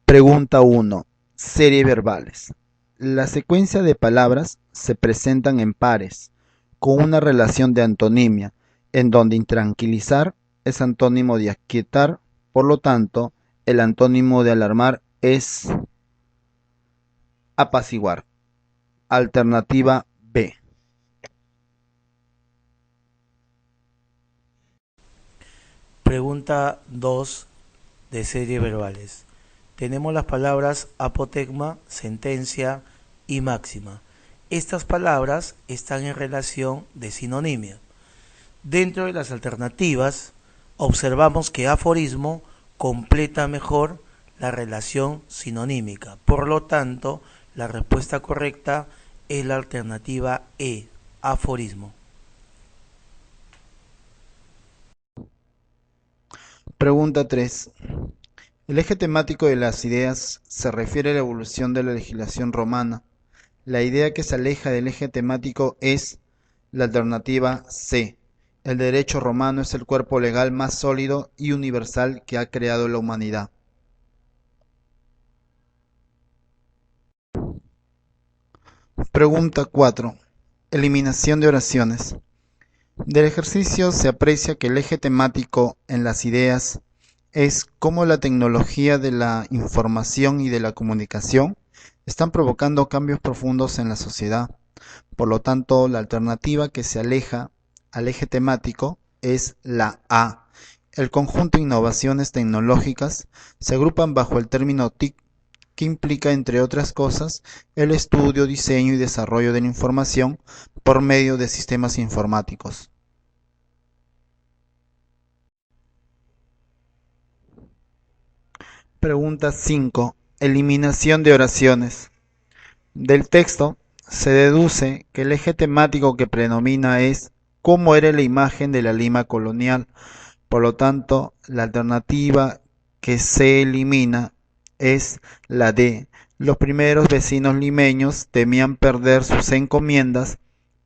Pregunta 1. Serie verbales. La secuencia de palabras se presentan en pares, con una relación de antonimia, en donde intranquilizar es antónimo de aquietar, por lo tanto, el antónimo de alarmar es apaciguar. Alternativa B. Pregunta 2 de series verbales. Tenemos las palabras apotegma, sentencia y máxima. Estas palabras están en relación de sinonimia. Dentro de las alternativas, observamos que aforismo completa mejor la relación sinonímica. Por lo tanto, la respuesta correcta es la alternativa E, aforismo. Pregunta 3. El eje temático de las ideas se refiere a la evolución de la legislación romana. La idea que se aleja del eje temático es la alternativa C. El derecho romano es el cuerpo legal más sólido y universal que ha creado la humanidad. Pregunta 4. Eliminación de oraciones. Del ejercicio se aprecia que el eje temático en las ideas es cómo la tecnología de la información y de la comunicación están provocando cambios profundos en la sociedad. Por lo tanto, la alternativa que se aleja al eje temático es la A. El conjunto de innovaciones tecnológicas se agrupan bajo el término TIC, que implica, entre otras cosas, el estudio, diseño y desarrollo de la información por medio de sistemas informáticos. Pregunta 5. Eliminación de oraciones. Del texto se deduce que el eje temático que predomina es cómo era la imagen de la Lima colonial. Por lo tanto, la alternativa que se elimina es la D. Los primeros vecinos limeños temían perder sus encomiendas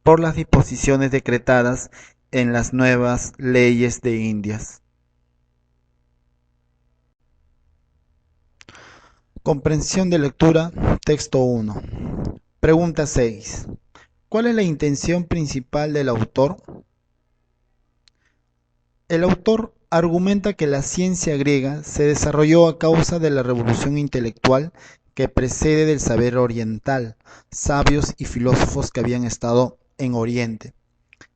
por las disposiciones decretadas en las nuevas leyes de Indias. Comprensión de lectura, texto 1. Pregunta 6. ¿Cuál es la intención principal del autor? El autor argumenta que la ciencia griega se desarrolló a causa de la revolución intelectual que precede del saber oriental, sabios y filósofos que habían estado en Oriente.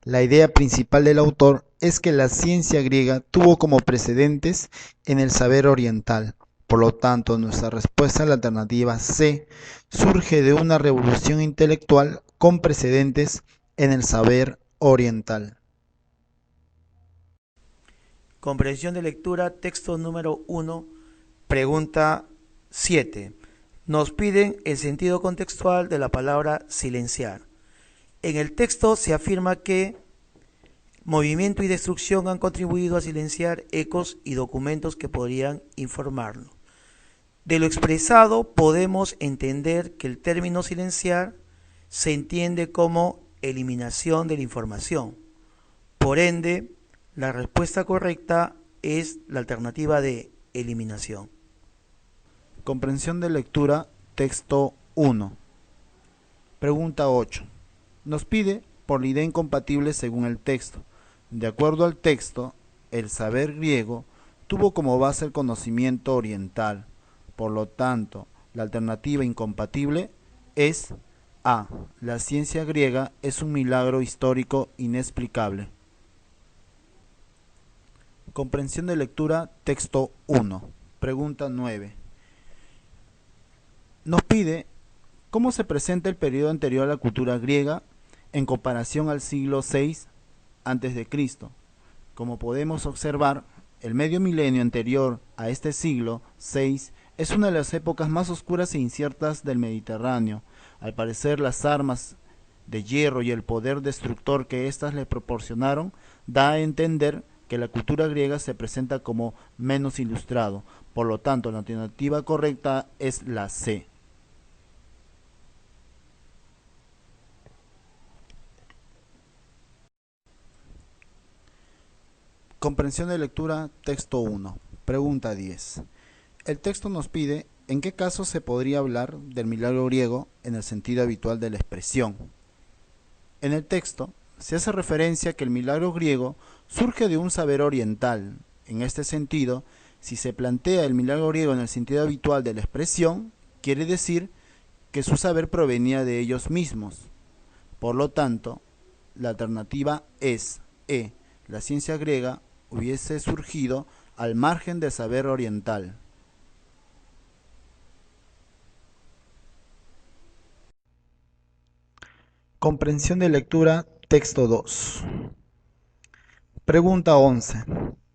La idea principal del autor es que la ciencia griega tuvo como precedentes en el saber oriental. Por lo tanto, nuestra respuesta a la alternativa C surge de una revolución intelectual con precedentes en el saber oriental. Comprensión de lectura, texto número 1, pregunta 7. Nos piden el sentido contextual de la palabra silenciar. En el texto se afirma que movimiento y destrucción han contribuido a silenciar ecos y documentos que podrían informarlo. De lo expresado podemos entender que el término silenciar se entiende como eliminación de la información. Por ende, la respuesta correcta es la alternativa de eliminación. Comprensión de lectura, texto 1. Pregunta 8. Nos pide por la idea incompatible según el texto. De acuerdo al texto, el saber griego tuvo como base el conocimiento oriental. Por lo tanto, la alternativa incompatible es A. La ciencia griega es un milagro histórico inexplicable. Comprensión de lectura, texto 1. Pregunta 9. Nos pide cómo se presenta el periodo anterior a la cultura griega en comparación al siglo VI a.C. Como podemos observar, el medio milenio anterior a este siglo VI es una de las épocas más oscuras e inciertas del Mediterráneo. Al parecer, las armas de hierro y el poder destructor que éstas le proporcionaron da a entender que la cultura griega se presenta como menos ilustrado. Por lo tanto, la alternativa correcta es la C. Comprensión de lectura, texto 1. Pregunta 10. El texto nos pide ¿En qué caso se podría hablar del milagro griego en el sentido habitual de la expresión? En el texto se hace referencia a que el milagro griego surge de un saber oriental. En este sentido, si se plantea el milagro griego en el sentido habitual de la expresión, quiere decir que su saber provenía de ellos mismos. Por lo tanto, la alternativa es E. La ciencia griega hubiese surgido al margen del saber oriental. Comprensión de lectura, texto 2. Pregunta 11.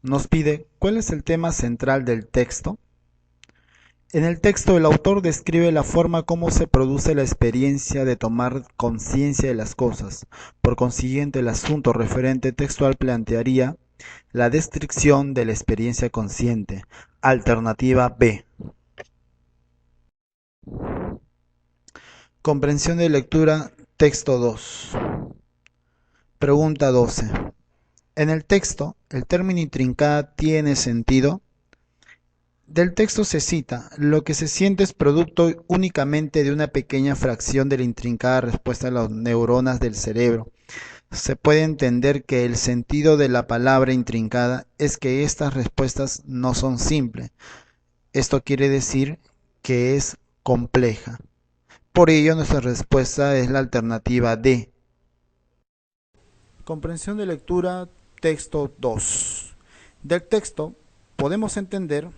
Nos pide, ¿cuál es el tema central del texto? En el texto el autor describe la forma como se produce la experiencia de tomar conciencia de las cosas. Por consiguiente, el asunto referente textual plantearía la descripción de la experiencia consciente. Alternativa B. Comprensión de lectura, texto 2. Pregunta 12. En el texto, ¿el término intrincada tiene sentido? Del texto se cita, lo que se siente es producto únicamente de una pequeña fracción de la intrincada respuesta de las neuronas del cerebro. Se puede entender que el sentido de la palabra intrincada es que estas respuestas no son simples. Esto quiere decir que es compleja. Por ello, nuestra respuesta es la alternativa D. Comprensión de lectura, texto 2. Del texto podemos entender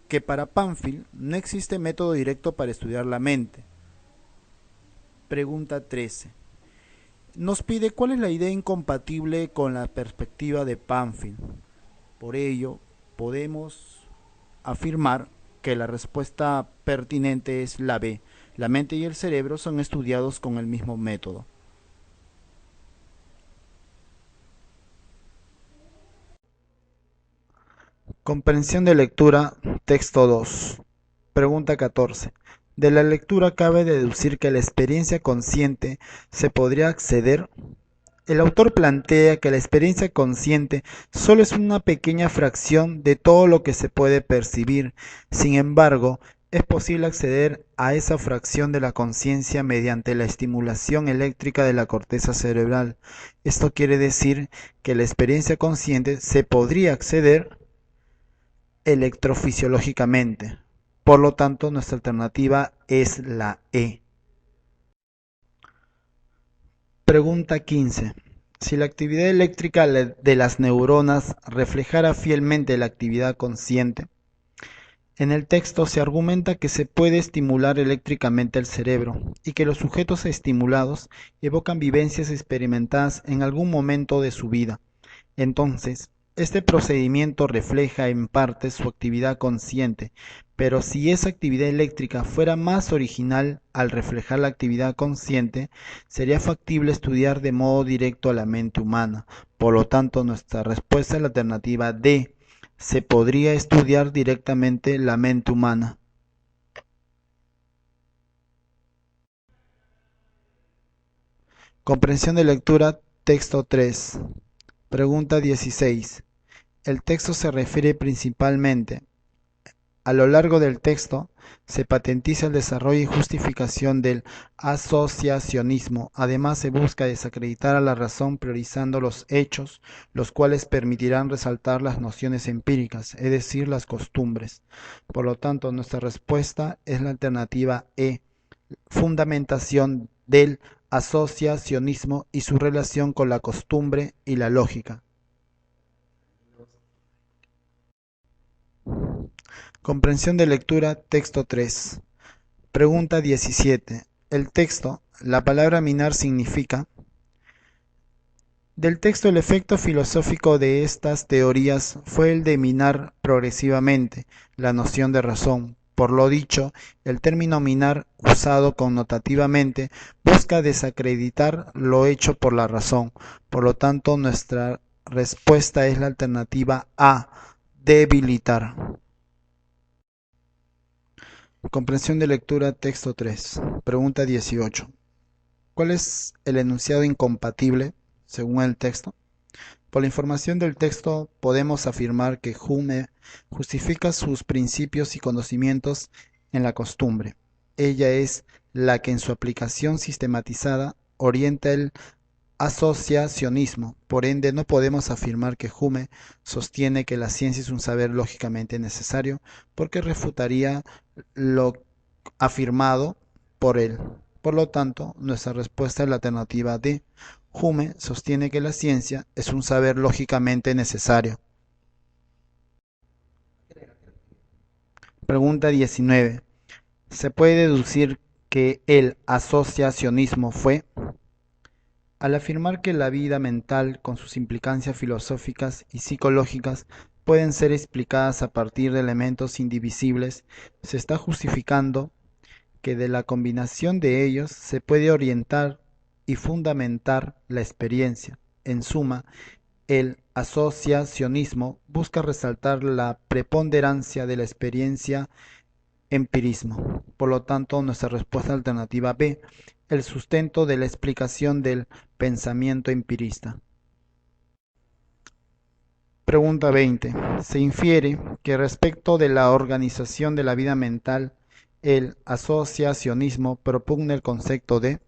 que para Pánfil no existe método directo para estudiar la mente. Pregunta 13. Nos pide cuál es la idea incompatible con la perspectiva de Pánfil. Por ello, podemos afirmar que la respuesta pertinente es la B. La mente y el cerebro son estudiados con el mismo método. Comprensión de lectura, texto 2. Pregunta 14. De la lectura cabe deducir que la experiencia consciente se podría acceder. El autor plantea que la experiencia consciente solo es una pequeña fracción de todo lo que se puede percibir. Sin embargo, es posible acceder a esa fracción de la conciencia mediante la estimulación eléctrica de la corteza cerebral. Esto quiere decir que la experiencia consciente se podría acceder electrofisiológicamente. Por lo tanto, nuestra alternativa es la E. Pregunta 15. Si la actividad eléctrica de las neuronas reflejara fielmente la actividad consciente, en el texto se argumenta que se puede estimular eléctricamente el cerebro y que los sujetos estimulados evocan vivencias experimentadas en algún momento de su vida. Entonces, este procedimiento refleja en parte su actividad consciente, pero si esa actividad eléctrica fuera más original al reflejar la actividad consciente, sería factible estudiar de modo directo a la mente humana. Por lo tanto, nuestra respuesta es la alternativa D. Se podría estudiar directamente la mente humana. Comprensión de lectura, texto 3. Pregunta 16. El texto se refiere principalmente. A lo largo del texto se patentiza el desarrollo y justificación del asociacionismo. Además, se busca desacreditar a la razón priorizando los hechos, los cuales permitirán resaltar las nociones empíricas, es decir, las costumbres. Por lo tanto, nuestra respuesta es la alternativa E, fundamentación del asociacionismo y su relación con la costumbre y la lógica. Comprensión de lectura, texto 3. Pregunta 17. El texto, la palabra minar significa. Del texto el efecto filosófico de estas teorías fue el de minar progresivamente la noción de razón. Por lo dicho, el término minar, usado connotativamente, busca desacreditar lo hecho por la razón. Por lo tanto, nuestra respuesta es la alternativa A, debilitar. Comprensión de lectura, texto 3. Pregunta 18. ¿Cuál es el enunciado incompatible según el texto? Por la información del texto podemos afirmar que Hume justifica sus principios y conocimientos en la costumbre. Ella es la que en su aplicación sistematizada orienta el asociacionismo. Por ende, no podemos afirmar que Hume sostiene que la ciencia es un saber lógicamente necesario, porque refutaría lo afirmado por él. Por lo tanto, nuestra respuesta es la alternativa D. Hume sostiene que la ciencia es un saber lógicamente necesario. Pregunta 19. ¿Se puede deducir que el asociacionismo fue? Al afirmar que la vida mental, con sus implicancias filosóficas y psicológicas, pueden ser explicadas a partir de elementos indivisibles, se está justificando que de la combinación de ellos se puede orientar y fundamentar la experiencia. En suma, el asociacionismo busca resaltar la preponderancia de la experiencia empirismo. Por lo tanto, nuestra respuesta alternativa B, el sustento de la explicación del pensamiento empirista. Pregunta 20. Se infiere que respecto de la organización de la vida mental, el asociacionismo propugna el concepto de,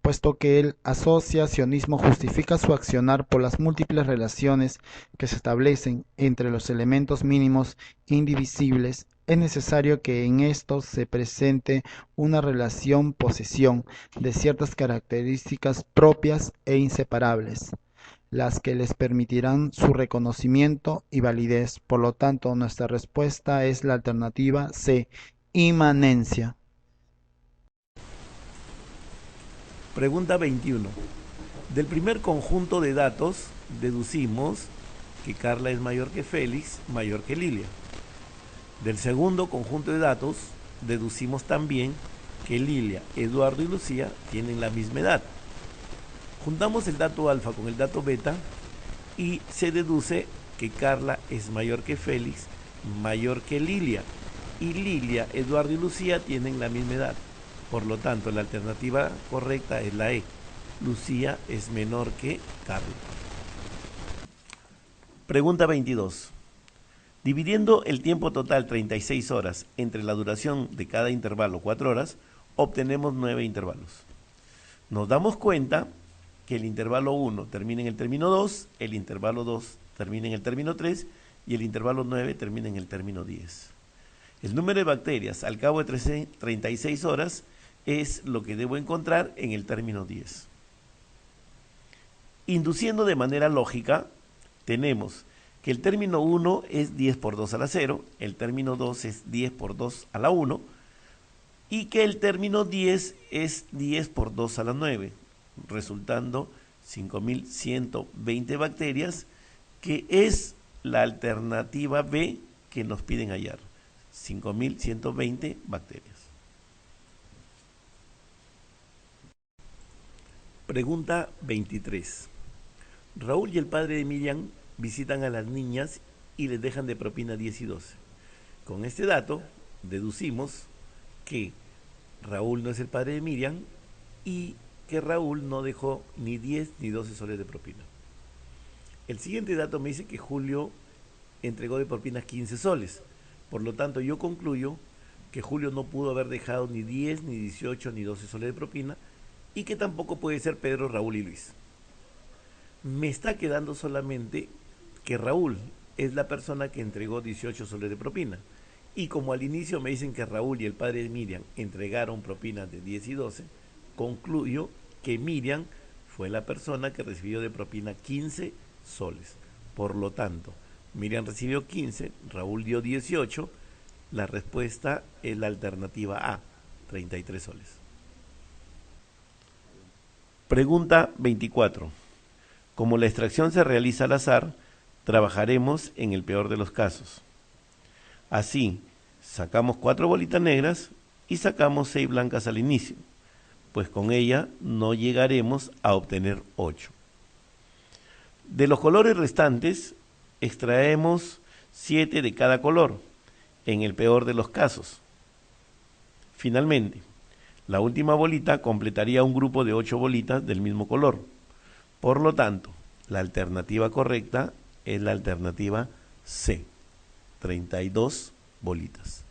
puesto que el asociacionismo justifica su accionar por las múltiples relaciones que se establecen entre los elementos mínimos indivisibles, es necesario que en estos se presente una relación-posesión de ciertas características propias e inseparables, las que les permitirán su reconocimiento y validez. Por lo tanto, nuestra respuesta es la alternativa C, inmanencia. Pregunta 21. Del primer conjunto de datos deducimos que Carla es mayor que Félix, mayor que Lilia. Del segundo conjunto de datos deducimos también que Lilia, Eduardo y Lucía tienen la misma edad. Juntamos el dato alfa con el dato beta y se deduce que Carla es mayor que Félix, mayor que Lilia. Y Lilia, Eduardo y Lucía tienen la misma edad. Por lo tanto, la alternativa correcta es la E. Lucía es menor que Carla. Pregunta 22. Dividiendo el tiempo total 36 horas entre la duración de cada intervalo 4 horas, obtenemos 9 intervalos. Nos damos cuenta que el intervalo 1 termina en el término 2, el intervalo 2 termina en el término 3 y el intervalo 9 termina en el término 10. El número de bacterias al cabo de 36 horas es lo que debo encontrar en el término 10. Induciendo de manera lógica, tenemos que el término 1 es 10 por 2 a la 0, el término 2 es 10 por 2 a la 1, y que el término 10 es 10 por 2 a la 9, resultando 5120 bacterias, que es la alternativa B que nos piden hallar, 5120 bacterias. Pregunta 23. Raúl y el padre de Miriam visitan a las niñas y les dejan de propina 10 y 12. Con este dato deducimos que Raúl no es el padre de Miriam y que Raúl no dejó ni 10 ni 12 soles de propina. El siguiente dato me dice que Julio entregó de propina 15 soles. Por lo tanto, yo concluyo que Julio no pudo haber dejado ni 10, ni 18, ni 12 soles de propina y que tampoco puede ser Pedro, Raúl y Luis. Me está quedando solamente que Raúl es la persona que entregó 18 soles de propina. Y como al inicio me dicen que Raúl y el padre de Miriam entregaron propinas de 10 y 12, concluyo que Miriam fue la persona que recibió de propina 15 soles. Por lo tanto, Miriam recibió 15, Raúl dio 18, la respuesta es la alternativa A, 33 soles. Pregunta 24. Como la extracción se realiza al azar, trabajaremos en el peor de los casos. Así, sacamos 4 bolitas negras y sacamos 6 blancas al inicio, pues con ella no llegaremos a obtener 8. De los colores restantes, extraemos 7 de cada color, en el peor de los casos. Finalmente, la última bolita completaría un grupo de 8 bolitas del mismo color. Por lo tanto, la alternativa correcta es la alternativa C, 32 bolitas.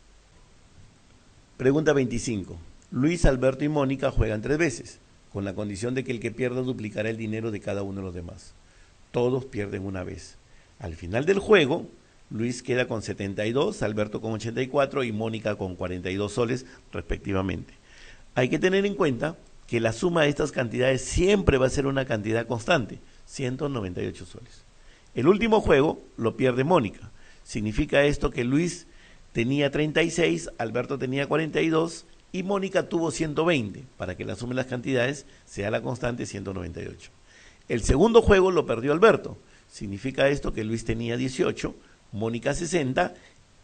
Pregunta 25. Luis, Alberto y Mónica juegan 3 veces, con la condición de que el que pierda duplicará el dinero de cada uno de los demás. Todos pierden una vez. Al final del juego, Luis queda con 72, Alberto con 84 y Mónica con 42 soles respectivamente. Hay que tener en cuenta que la suma de estas cantidades siempre va a ser una cantidad constante, 198 soles. El último juego lo pierde Mónica. Significa esto que Luis tenía 36, Alberto tenía 42 y Mónica tuvo 120, para que la suma de las cantidades sea la constante 198. El segundo juego lo perdió Alberto. Significa esto que Luis tenía 18, Mónica 60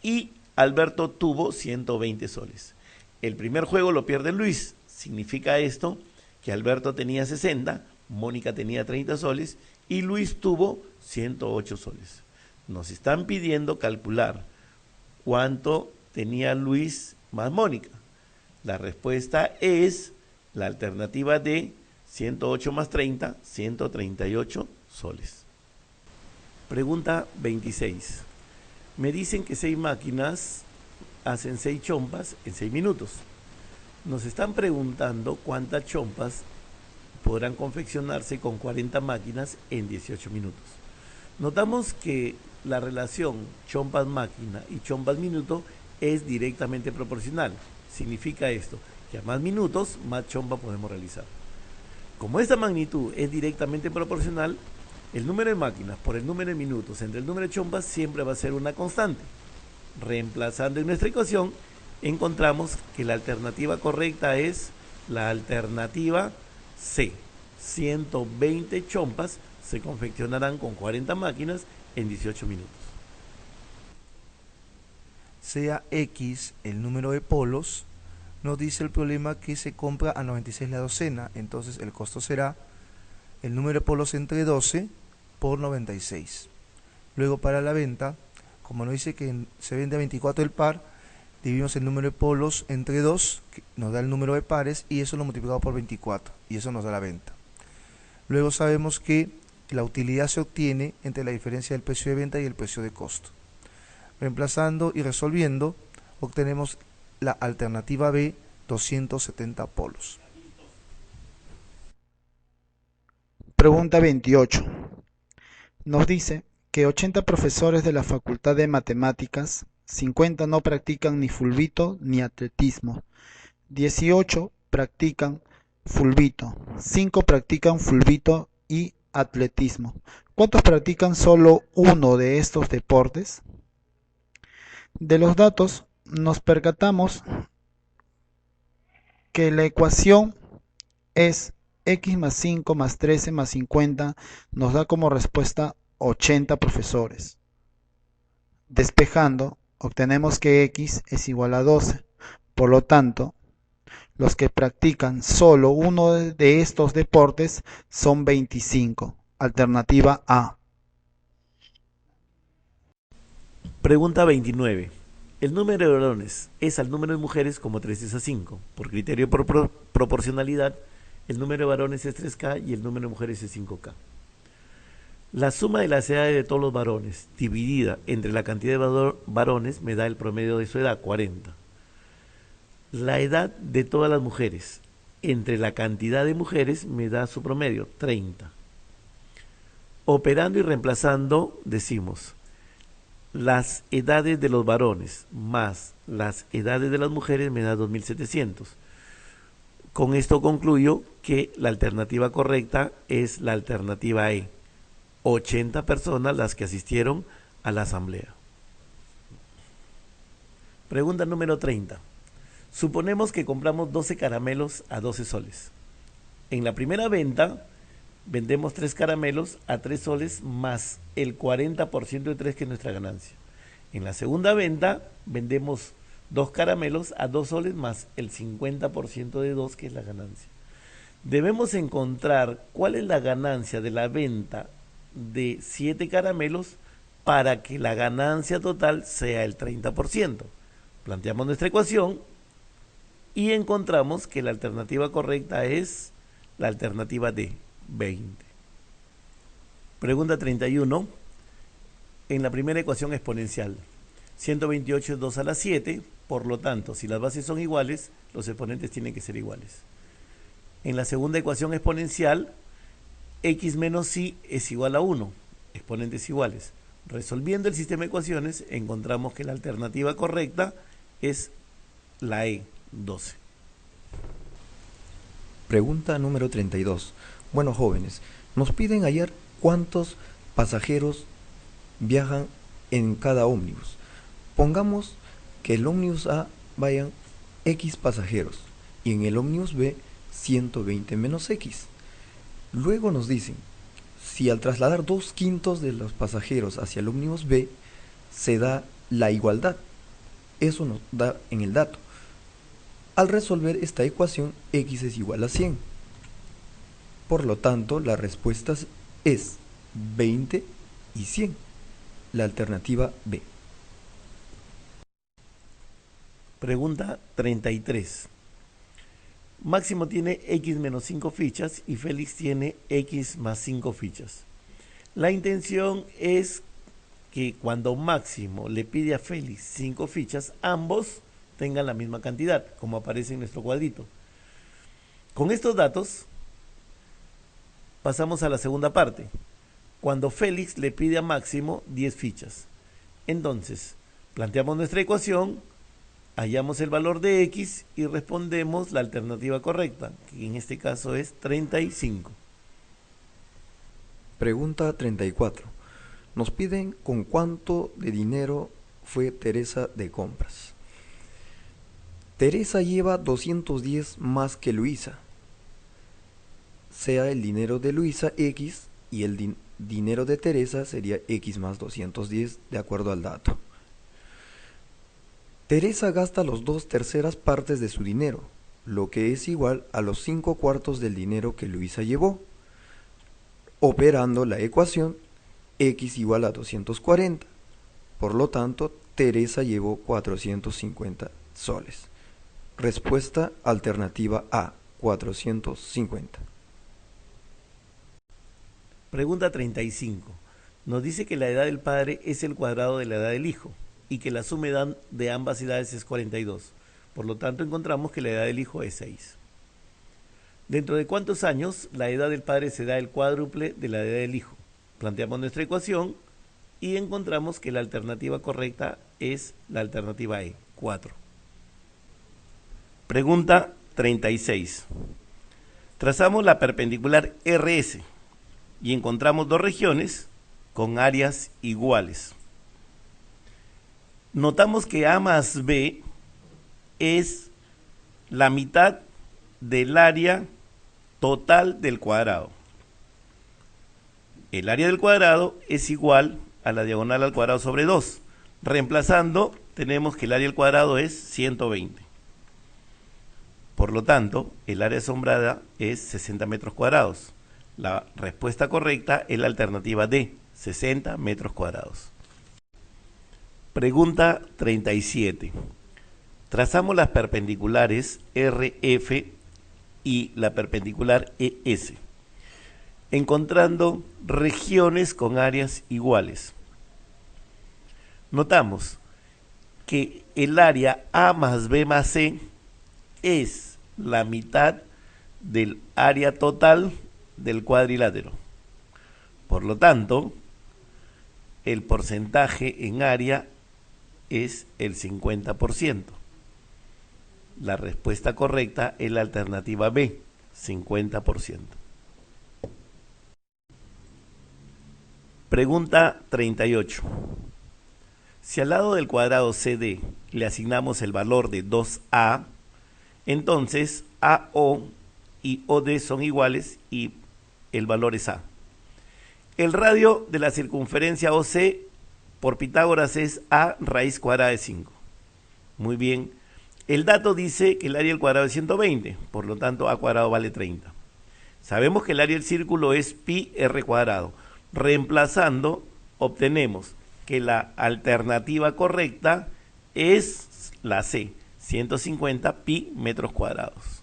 y Alberto tuvo 120 soles. El primer juego lo pierde Luis. Significa esto que Alberto tenía 60, Mónica tenía 30 soles y Luis tuvo 108 soles. Nos están pidiendo calcular cuánto tenía Luis más Mónica. La respuesta es la alternativa de 108 más 30, 138 soles. Pregunta 26. Me dicen que 6 máquinas hacen 6 chompas en 6 minutos. Nos están preguntando cuántas chompas podrán confeccionarse con 40 máquinas en 18 minutos. Notamos que la relación chompas máquina y chompas minuto es directamente proporcional. Significa esto, que a más minutos, más chompa podemos realizar. Como esta magnitud es directamente proporcional, el número de máquinas por el número de minutos entre el número de chompas siempre va a ser una constante. Reemplazando en nuestra ecuación, encontramos que la alternativa correcta es la alternativa C. 120 chompas se confeccionarán con 40 máquinas en 18 minutos. Sea X el número de polos, nos dice el problema que se compra a 96 la docena, entonces el costo será el número de polos entre 12 por 96. Luego para la venta, como nos dice que se vende a 24 el par, dividimos el número de polos entre 2, que nos da el número de pares, y eso lo multiplicamos por 24, y eso nos da la venta. Luego sabemos que la utilidad se obtiene entre la diferencia del precio de venta y el precio de costo. Reemplazando y resolviendo, obtenemos la alternativa B, 270 polos. Pregunta 28. Nos dice que 80 profesores de la Facultad de Matemáticas, 50 no practican ni fulbito ni atletismo, 18 practican fulbito, 5 practican fulbito y atletismo. ¿Cuántos practican solo uno de estos deportes? De los datos nos percatamos que la ecuación es x más 5 más 13 más 50, nos da como respuesta 80 profesores. Despejando, obtenemos que x es igual a 12. Por lo tanto, los que practican solo uno de estos deportes son 25. Alternativa A. Pregunta 29. El número de varones es al número de mujeres como 3 es a 5. Por criterio de proporcionalidad, el número de varones es 3K y el número de mujeres es 5K. La suma de las edades de todos los varones dividida entre la cantidad de varones me da el promedio de su edad, 40. La edad de todas las mujeres entre la cantidad de mujeres me da su promedio, 30. Operando y reemplazando decimos las edades de los varones más las edades de las mujeres me da 2700. Con esto concluyo que la alternativa correcta es la alternativa E. 80 personas las que asistieron a la asamblea. Pregunta número 30. Suponemos que compramos 12 caramelos a 12 soles. En la primera venta vendemos 3 caramelos a 3 soles más el 40% de 3 que es nuestra ganancia. En la segunda venta vendemos 2 caramelos a 2 soles más el 50% de 2 que es la ganancia. Debemos encontrar cuál es la ganancia de la venta de 7 caramelos para que la ganancia total sea el 30%. Planteamos nuestra ecuación y encontramos que la alternativa correcta es la alternativa D, 20. Pregunta 31. En la primera ecuación exponencial, 128 es 2 a la 7, Por lo tanto, si las bases son iguales, los exponentes tienen que ser iguales. En la segunda ecuación exponencial, x menos y es igual a 1, exponentes iguales. Resolviendo el sistema de ecuaciones, encontramos que la alternativa correcta es la E, 12. Pregunta número 32. Bueno, jóvenes, nos piden hallar cuántos pasajeros viajan en cada ómnibus. Pongamos que el ómnibus A vayan X pasajeros y en el ómnibus B 120 menos X. Luego nos dicen, si al trasladar 2/5 de los pasajeros hacia el ómnibus B se da la igualdad. Eso nos da en el dato. Al resolver esta ecuación, X es igual a 100. Por lo tanto, la respuesta es 20 y 100. La alternativa B. Pregunta 33. Máximo tiene X menos 5 fichas y Félix tiene X más 5 fichas. La intención es que cuando Máximo le pide a Félix 5 fichas, ambos tengan la misma cantidad, como aparece en nuestro cuadrito. Con estos datos, pasamos a la segunda parte. Cuando Félix le pide a Máximo 10 fichas. Entonces, planteamos nuestra ecuación, hallamos el valor de X y respondemos la alternativa correcta, que en este caso es 35. Pregunta 34. Nos piden con cuánto de dinero fue Teresa de compras. Teresa lleva 210 más que Luisa. Sea el dinero de Luisa X y el dinero de Teresa sería X más 210 de acuerdo al dato. Teresa gasta los 2/3 partes de su dinero, lo que es igual a los 5/4 del dinero que Luisa llevó. Operando la ecuación, X igual a 240. Por lo tanto, Teresa llevó 450 soles. Respuesta alternativa A, 450. Pregunta 35. Nos dice que la edad del padre es el cuadrado de la edad del hijo y que la suma de ambas edades es 42. Por lo tanto, encontramos que la edad del hijo es 6. ¿Dentro de cuántos años la edad del padre será el cuádruple de la edad del hijo? Planteamos nuestra ecuación y encontramos que la alternativa correcta es la alternativa E, 4. Pregunta 36. Trazamos la perpendicular RS y encontramos dos regiones con áreas iguales. Notamos que A más B es la mitad del área total del cuadrado. El área del cuadrado es igual a la diagonal al cuadrado sobre 2. Reemplazando, tenemos que el área del cuadrado es 120. Por lo tanto, el área asombrada es 60 metros cuadrados. La respuesta correcta es la alternativa D, 60 metros cuadrados. Pregunta 37. Trazamos las perpendiculares RF y la perpendicular ES, encontrando regiones con áreas iguales. Notamos que el área A más B más C es la mitad del área total del cuadrilátero. Por lo tanto, el porcentaje en área es el 50%. La respuesta correcta es la alternativa B, 50%. Pregunta 38. Si al lado del cuadrado CD le asignamos el valor de 2A, entonces AO y OD son iguales y el valor es A. El radio de la circunferencia OC por Pitágoras es A raíz cuadrada de 5. Muy bien. El dato dice que el área del cuadrado es 120, por lo tanto A cuadrado vale 30. Sabemos que el área del círculo es pi r cuadrado. Reemplazando, obtenemos que la alternativa correcta es la C, 150 pi metros cuadrados.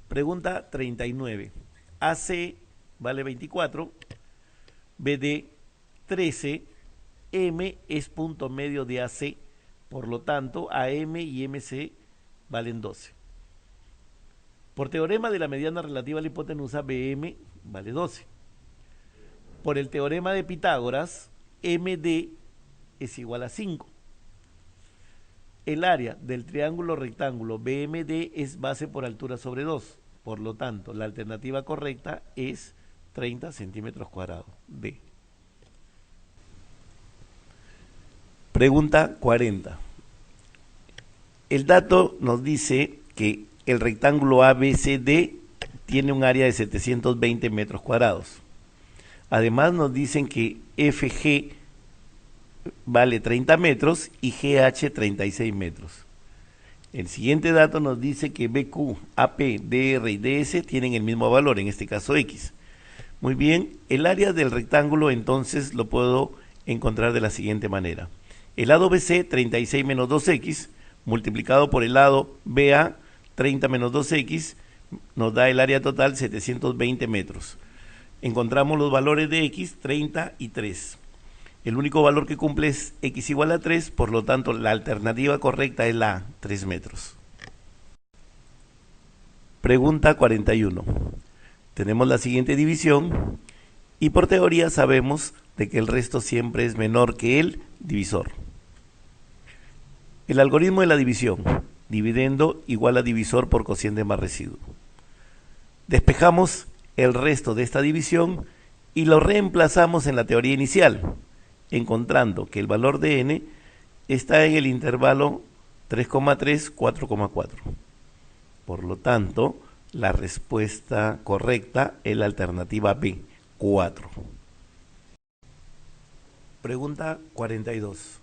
Pregunta 39. AC vale 24, BD 13, M es punto medio de AC, por lo tanto AM y MC valen 12. Por teorema de la mediana relativa a la hipotenusa, BM vale 12. Por el teorema de Pitágoras, MD es igual a 5. El área del triángulo rectángulo BMD es base por altura sobre 2. Por lo tanto, la alternativa correcta es 30 centímetros cuadrados. D. Pregunta 40. El dato nos dice que el rectángulo ABCD tiene un área de 720 metros cuadrados. Además nos dicen que FG vale 30 metros y GH 36 metros. El siguiente dato nos dice que BQ, AP, DR y DS tienen el mismo valor, en este caso X. Muy bien, el área del rectángulo entonces lo puedo encontrar de la siguiente manera. El lado BC, 36 menos 2X, multiplicado por el lado BA, 30 menos 2X, nos da el área total 720 metros. Encontramos los valores de X, 30 y 3. El único valor que cumple es X igual a 3, por lo tanto la alternativa correcta es la 3 metros. Pregunta 41. Tenemos la siguiente división y por teoría sabemos de que el resto siempre es menor que el divisor. El algoritmo de la división, dividendo igual a divisor por cociente más residuo. Despejamos el resto de esta división y lo reemplazamos en la teoría inicial, encontrando que el valor de n está en el intervalo 3,3, 4,4. Por lo tanto, la respuesta correcta es la alternativa B, 4. Pregunta 42.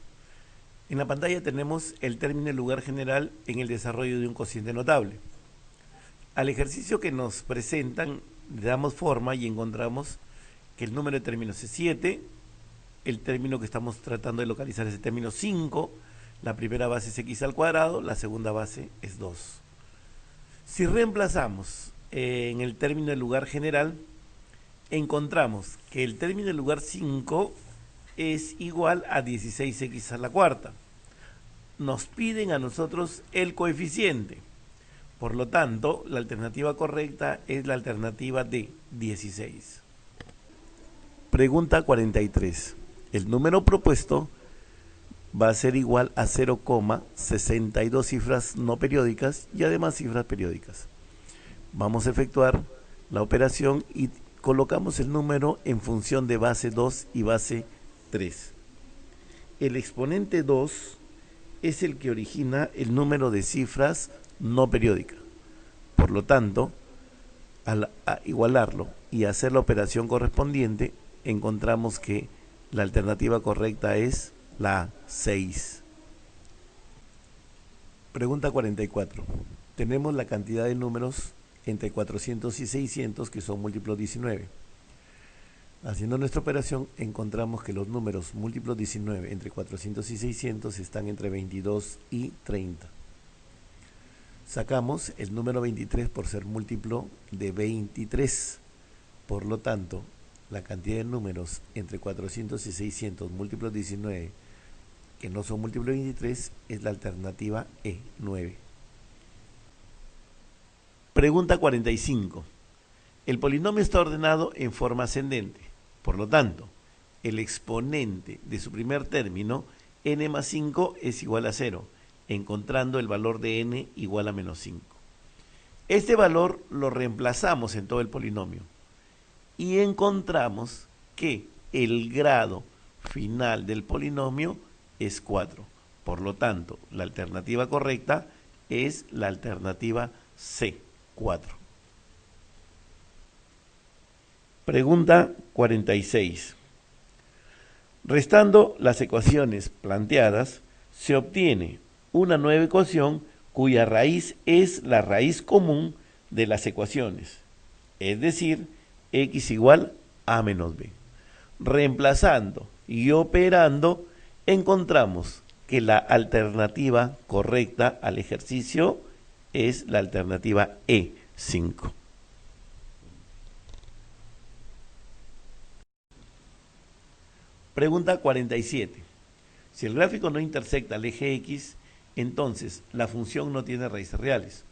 En la pantalla tenemos el término del lugar general en el desarrollo de un cociente notable. Al ejercicio que nos presentan, le damos forma y encontramos que el número de términos es 7, el término que estamos tratando de localizar es el término 5, la primera base es x al cuadrado, la segunda base es 2. Si reemplazamos en el término del lugar general, encontramos que el término del lugar 5 es igual a 16x a la cuarta. Nos piden a nosotros el coeficiente. Por lo tanto, la alternativa correcta es la alternativa de 16. Pregunta 43. El número propuesto va a ser igual a 0,62 cifras no periódicas y además cifras periódicas. Vamos a efectuar la operación y colocamos el número en función de base 2 y base 3. El exponente 2 es el que origina el número de cifras no periódicas. Por lo tanto, al igualarlo y hacer la operación correspondiente, encontramos que la alternativa correcta es la 6. Pregunta 44. Tenemos la cantidad de números entre 400 y 600 que son múltiplos 19. Haciendo nuestra operación encontramos que los números múltiplos 19 entre 400 y 600 están entre 22 y 30. Sacamos el número 23 por ser múltiplo de 23. Por lo tanto, la cantidad de números entre 400 y 600 múltiplos 19 que no son múltiplos de 23 es la alternativa E, 9. Pregunta 45. El polinomio está ordenado en forma ascendente. Por lo tanto, el exponente de su primer término, n más 5, es igual a 0, encontrando el valor de n igual a menos 5. Este valor lo reemplazamos en todo el polinomio y encontramos que el grado final del polinomio es 4. Por lo tanto, la alternativa correcta es la alternativa C, 4. Pregunta 46. Restando las ecuaciones planteadas, se obtiene una nueva ecuación cuya raíz es la raíz común de las ecuaciones, es decir, x igual a menos b. Reemplazando y operando, encontramos que la alternativa correcta al ejercicio es la alternativa E, 5. Pregunta 47. Si el gráfico no intersecta el eje X, entonces la función no tiene raíces reales.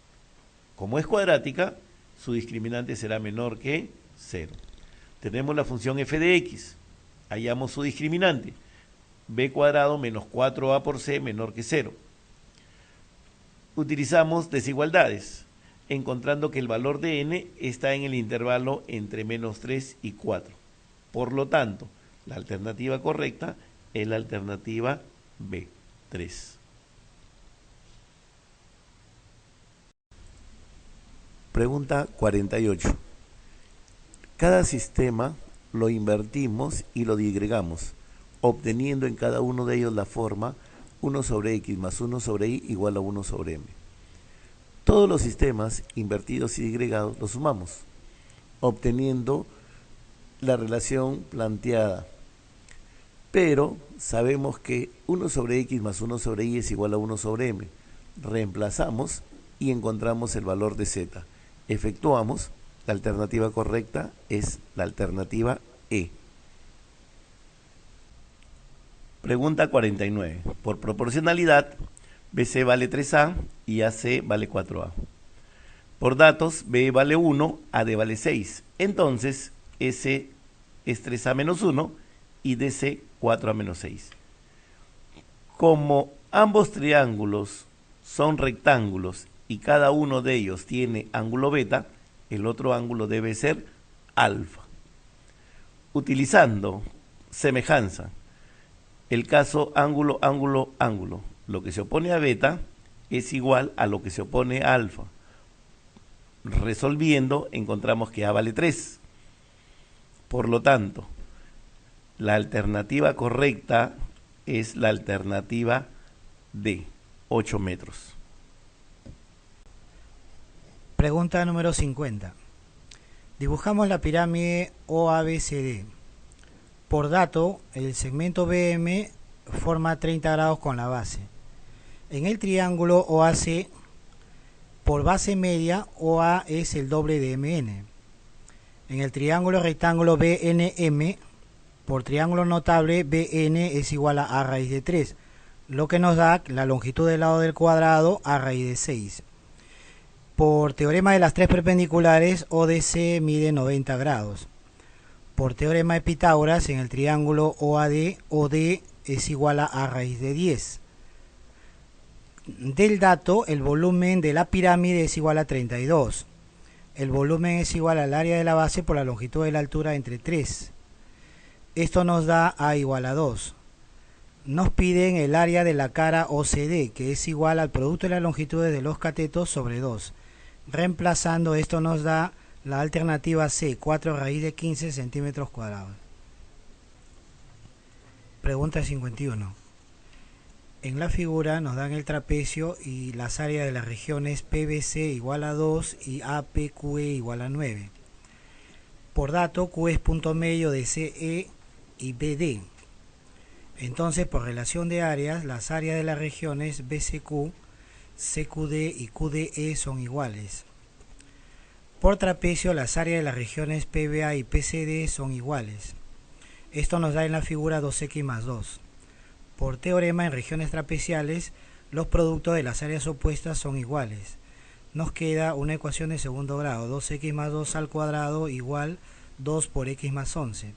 Como es cuadrática, su discriminante será menor que 0. Tenemos la función f de x. Hallamos su discriminante. B cuadrado menos 4a por c menor que 0. Utilizamos desigualdades, encontrando que el valor de n está en el intervalo entre menos 3 y 4. Por lo tanto, la alternativa correcta es la alternativa B, 3. Pregunta 48. Cada sistema lo invertimos y lo disgregamos, obteniendo en cada uno de ellos la forma 1 sobre x más 1 sobre y igual a 1 sobre m. Todos los sistemas invertidos y disgregados los sumamos, obteniendo la relación planteada. Pero sabemos que 1 sobre x más 1 sobre y es igual a 1 sobre m. Reemplazamos y encontramos el valor de z. Efectuamos, la alternativa correcta es la alternativa E. Pregunta 49. Por proporcionalidad, BC vale 3A y AC vale 4A. Por datos, B vale 1, AD vale 6. Entonces, S es 3A menos 1 y DC 4A menos 6. Como ambos triángulos son rectángulos y cada uno de ellos tiene ángulo beta, el otro ángulo debe ser alfa. Utilizando semejanza, el caso ángulo, ángulo, ángulo, lo que se opone a beta es igual a lo que se opone a alfa. Resolviendo, encontramos que A vale 3. Por lo tanto, la alternativa correcta es la alternativa D, 8 metros. Pregunta número 50. Dibujamos la pirámide OABCD. Por dato, el segmento BM forma 30 grados con la base. En el triángulo OAC, por base media, OA es el doble de MN. En el triángulo rectángulo BNM, por triángulo notable, BN es igual a A raíz de 3, lo que nos da la longitud del lado del cuadrado A raíz de 6. Por teorema de las tres perpendiculares, ODC mide 90 grados. Por teorema de Pitágoras, en el triángulo OAD, OD es igual a A raíz de 10. Del dato, el volumen de la pirámide es igual a 32. El volumen es igual al área de la base por la longitud de la altura entre 3. Esto nos da A igual a 2. Nos piden el área de la cara OCD, que es igual al producto de las longitudes de los catetos sobre 2. Reemplazando, esto nos da la alternativa C, 4 raíz de 15 centímetros cuadrados. Pregunta 51. En la figura nos dan el trapecio y las áreas de las regiones PBC igual a 2 y APQE igual a 9. Por dato, Q es punto medio de CE y BD. Entonces, por relación de áreas, las áreas de las regiones BCQ, CQD y QDE son iguales. Por trapecio, las áreas de las regiones PBA y PCD son iguales. Esto nos da en la figura 2x más 2. Por teorema, en regiones trapeciales, los productos de las áreas opuestas son iguales. Nos queda una ecuación de segundo grado, 2x más 2 al cuadrado igual 2 por x más 11.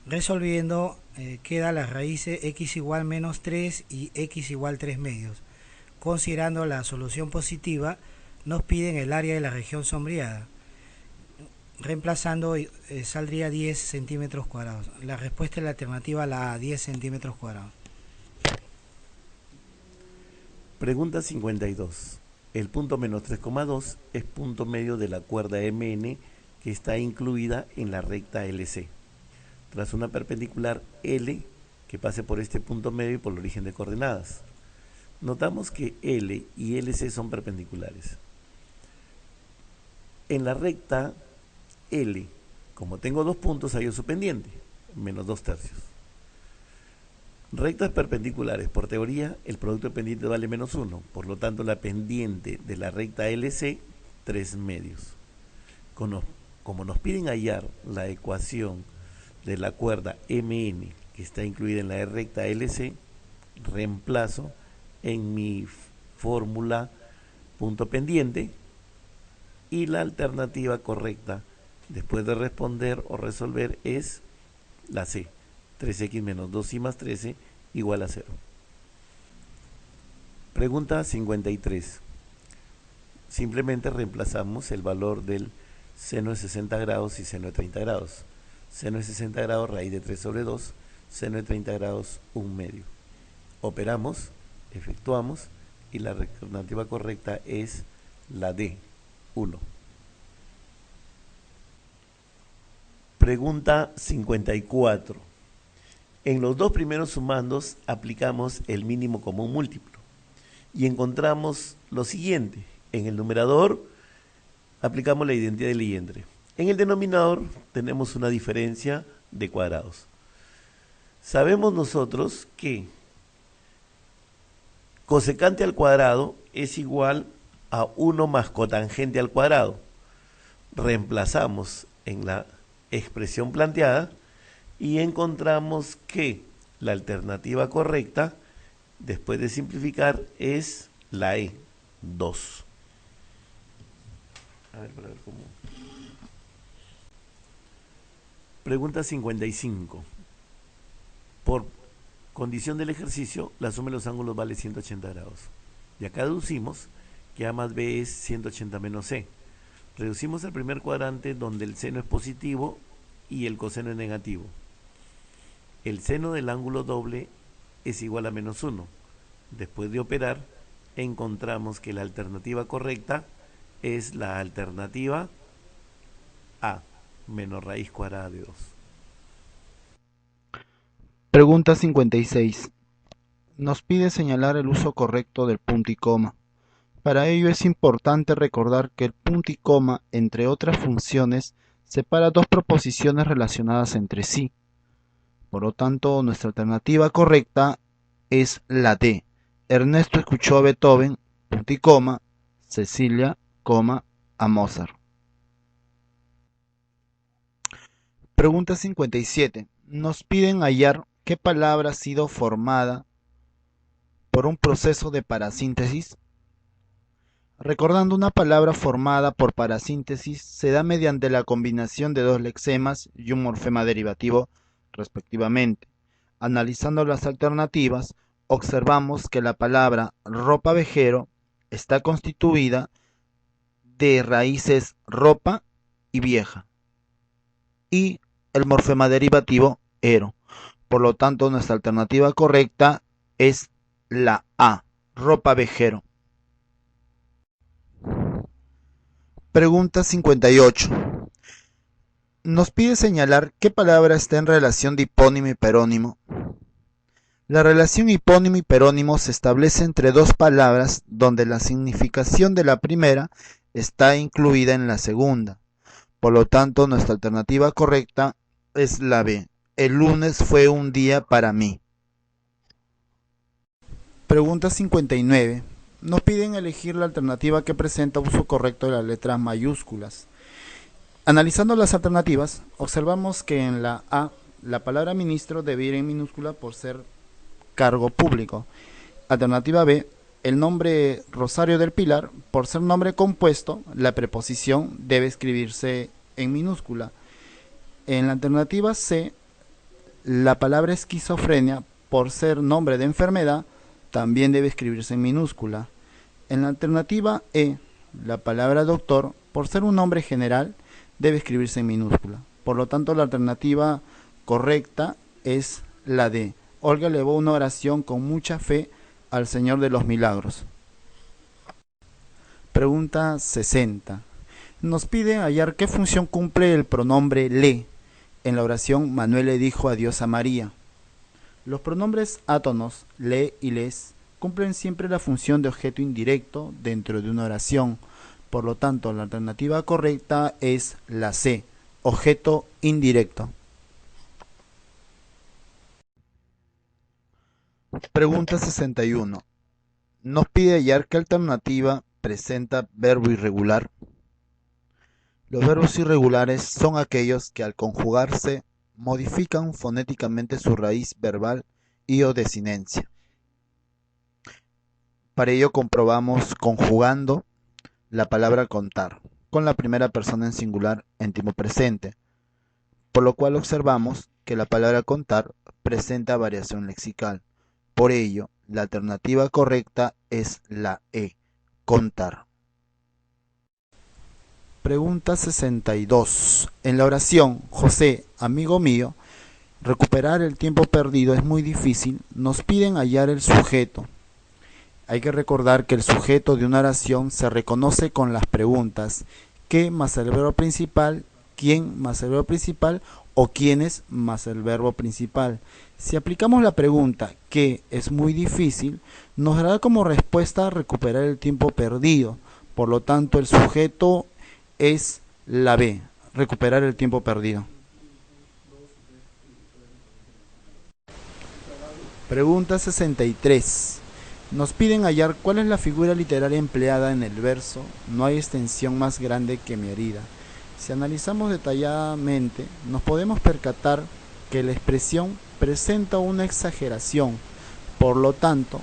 Resolviendo, queda las raíces x igual menos 3 y x igual 3 medios. Considerando la solución positiva, nos piden el área de la región sombreada. Reemplazando, saldría 10 centímetros cuadrados. La respuesta es la alternativa, la A, 10 centímetros cuadrados. Pregunta 52. El punto menos 3,2 es punto medio de la cuerda MN que está incluida en la recta LC. Tras una perpendicular L que pase por este punto medio y por el origen de coordenadas. Notamos que L y LC son perpendiculares. En la recta L, como tengo dos puntos, hallo su pendiente, menos 2/3. Rectas perpendiculares, por teoría, el producto de pendiente vale menos 1, por lo tanto la pendiente de la recta LC, 3 medios. Como nos piden hallar la ecuación de la cuerda MN que está incluida en la E recta LC, reemplazo en mi fórmula punto pendiente y la alternativa correcta después de responder o resolver es la C, 3x menos 2y más 13 igual a 0. Pregunta 53. Simplemente reemplazamos el valor del seno de 60 grados y seno de 30 grados. Seno de 60 grados, raíz de 3 sobre 2, seno de 30 grados, 1/2. Operamos, efectuamos y la alternativa correcta es la D, 1. Pregunta 54. En los dos primeros sumandos aplicamos el mínimo común múltiplo y encontramos lo siguiente. En el numerador aplicamos la identidad de Legendre. En el denominador tenemos una diferencia de cuadrados. Sabemos nosotros que cosecante al cuadrado es igual a 1 más cotangente al cuadrado. Reemplazamos en la expresión planteada y encontramos que la alternativa correcta, después de simplificar, es la E, 2. A ver, para ver cómo. Pregunta 55. Por condición del ejercicio, la suma de los ángulos vale 180 grados. Y acá deducimos que A más B es 180 menos C. Reducimos al primer cuadrante donde el seno es positivo y el coseno es negativo. El seno del ángulo doble es igual a menos 1. Después de operar, encontramos que la alternativa correcta es la alternativa A, menos raíz cuadrada de 2. Pregunta 56. Nos pide señalar el uso correcto del punto y coma. Para ello es importante recordar que el punto y coma, entre otras funciones, separa dos proposiciones relacionadas entre sí. Por lo tanto, nuestra alternativa correcta es la D. Ernesto escuchó a Beethoven, punto y coma, Cecilia, a Mozart. Pregunta 57. Nos piden hallar qué palabra ha sido formada por un proceso de parasíntesis. Recordando, una palabra formada por parasíntesis se da mediante la combinación de dos lexemas y un morfema derivativo, respectivamente. Analizando las alternativas, observamos que la palabra ropavejero está constituida de raíces ropa y vieja, y el morfema derivativo ero. Por lo tanto, nuestra alternativa correcta es la A, ropavejero. Pregunta 58. Nos pide señalar qué palabra está en relación de hipónimo y perónimo. La relación hipónimo y perónimo se establece entre dos palabras donde la significación de la primera está incluida en la segunda. Por lo tanto, nuestra alternativa correcta es la B. El lunes fue un día para mí. Pregunta 59. Nos piden elegir la alternativa que presenta uso correcto de las letras mayúsculas. Analizando las alternativas, observamos que en la A, la palabra ministro debe ir en minúscula por ser cargo público. Alternativa B, el nombre Rosario del Pilar, por ser nombre compuesto, la preposición debe escribirse en minúscula. En la alternativa C, la palabra esquizofrenia, por ser nombre de enfermedad, también debe escribirse en minúscula. En la alternativa E, la palabra doctor, por ser un nombre general, debe escribirse en minúscula. Por lo tanto, la alternativa correcta es la D. Olga elevó una oración con mucha fe al Señor de los Milagros. Pregunta 60. Nos pide hallar qué función cumple el pronombre le. En la oración, Manuel le dijo adiós a María. Los pronombres átonos, le y les, cumplen siempre la función de objeto indirecto dentro de una oración. Por lo tanto, la alternativa correcta es la C, objeto indirecto. Pregunta 61. Nos pide hallar qué alternativa presenta verbo irregular. Los verbos irregulares son aquellos que al conjugarse modifican fonéticamente su raíz verbal y o desinencia. Para ello comprobamos conjugando la palabra contar con la primera persona en singular en tiempo presente, por lo cual observamos que la palabra contar presenta variación lexical. Por ello, la alternativa correcta es la E, contar. Pregunta 62. En la oración, José, amigo mío, recuperar el tiempo perdido es muy difícil, nos piden hallar el sujeto. Hay que recordar que el sujeto de una oración se reconoce con las preguntas ¿qué más el verbo principal? ¿Quién más el verbo principal? O ¿quiénes más el verbo principal? Si aplicamos la pregunta ¿qué es muy difícil? Nos dará como respuesta recuperar el tiempo perdido. Por lo tanto, el sujeto es la B, recuperar el tiempo perdido. Pregunta 63. Nos piden hallar cuál es la figura literaria empleada en el verso no hay extensión más grande que mi herida. Si analizamos detalladamente, nos podemos percatar que la expresión presenta una exageración. Por lo tanto,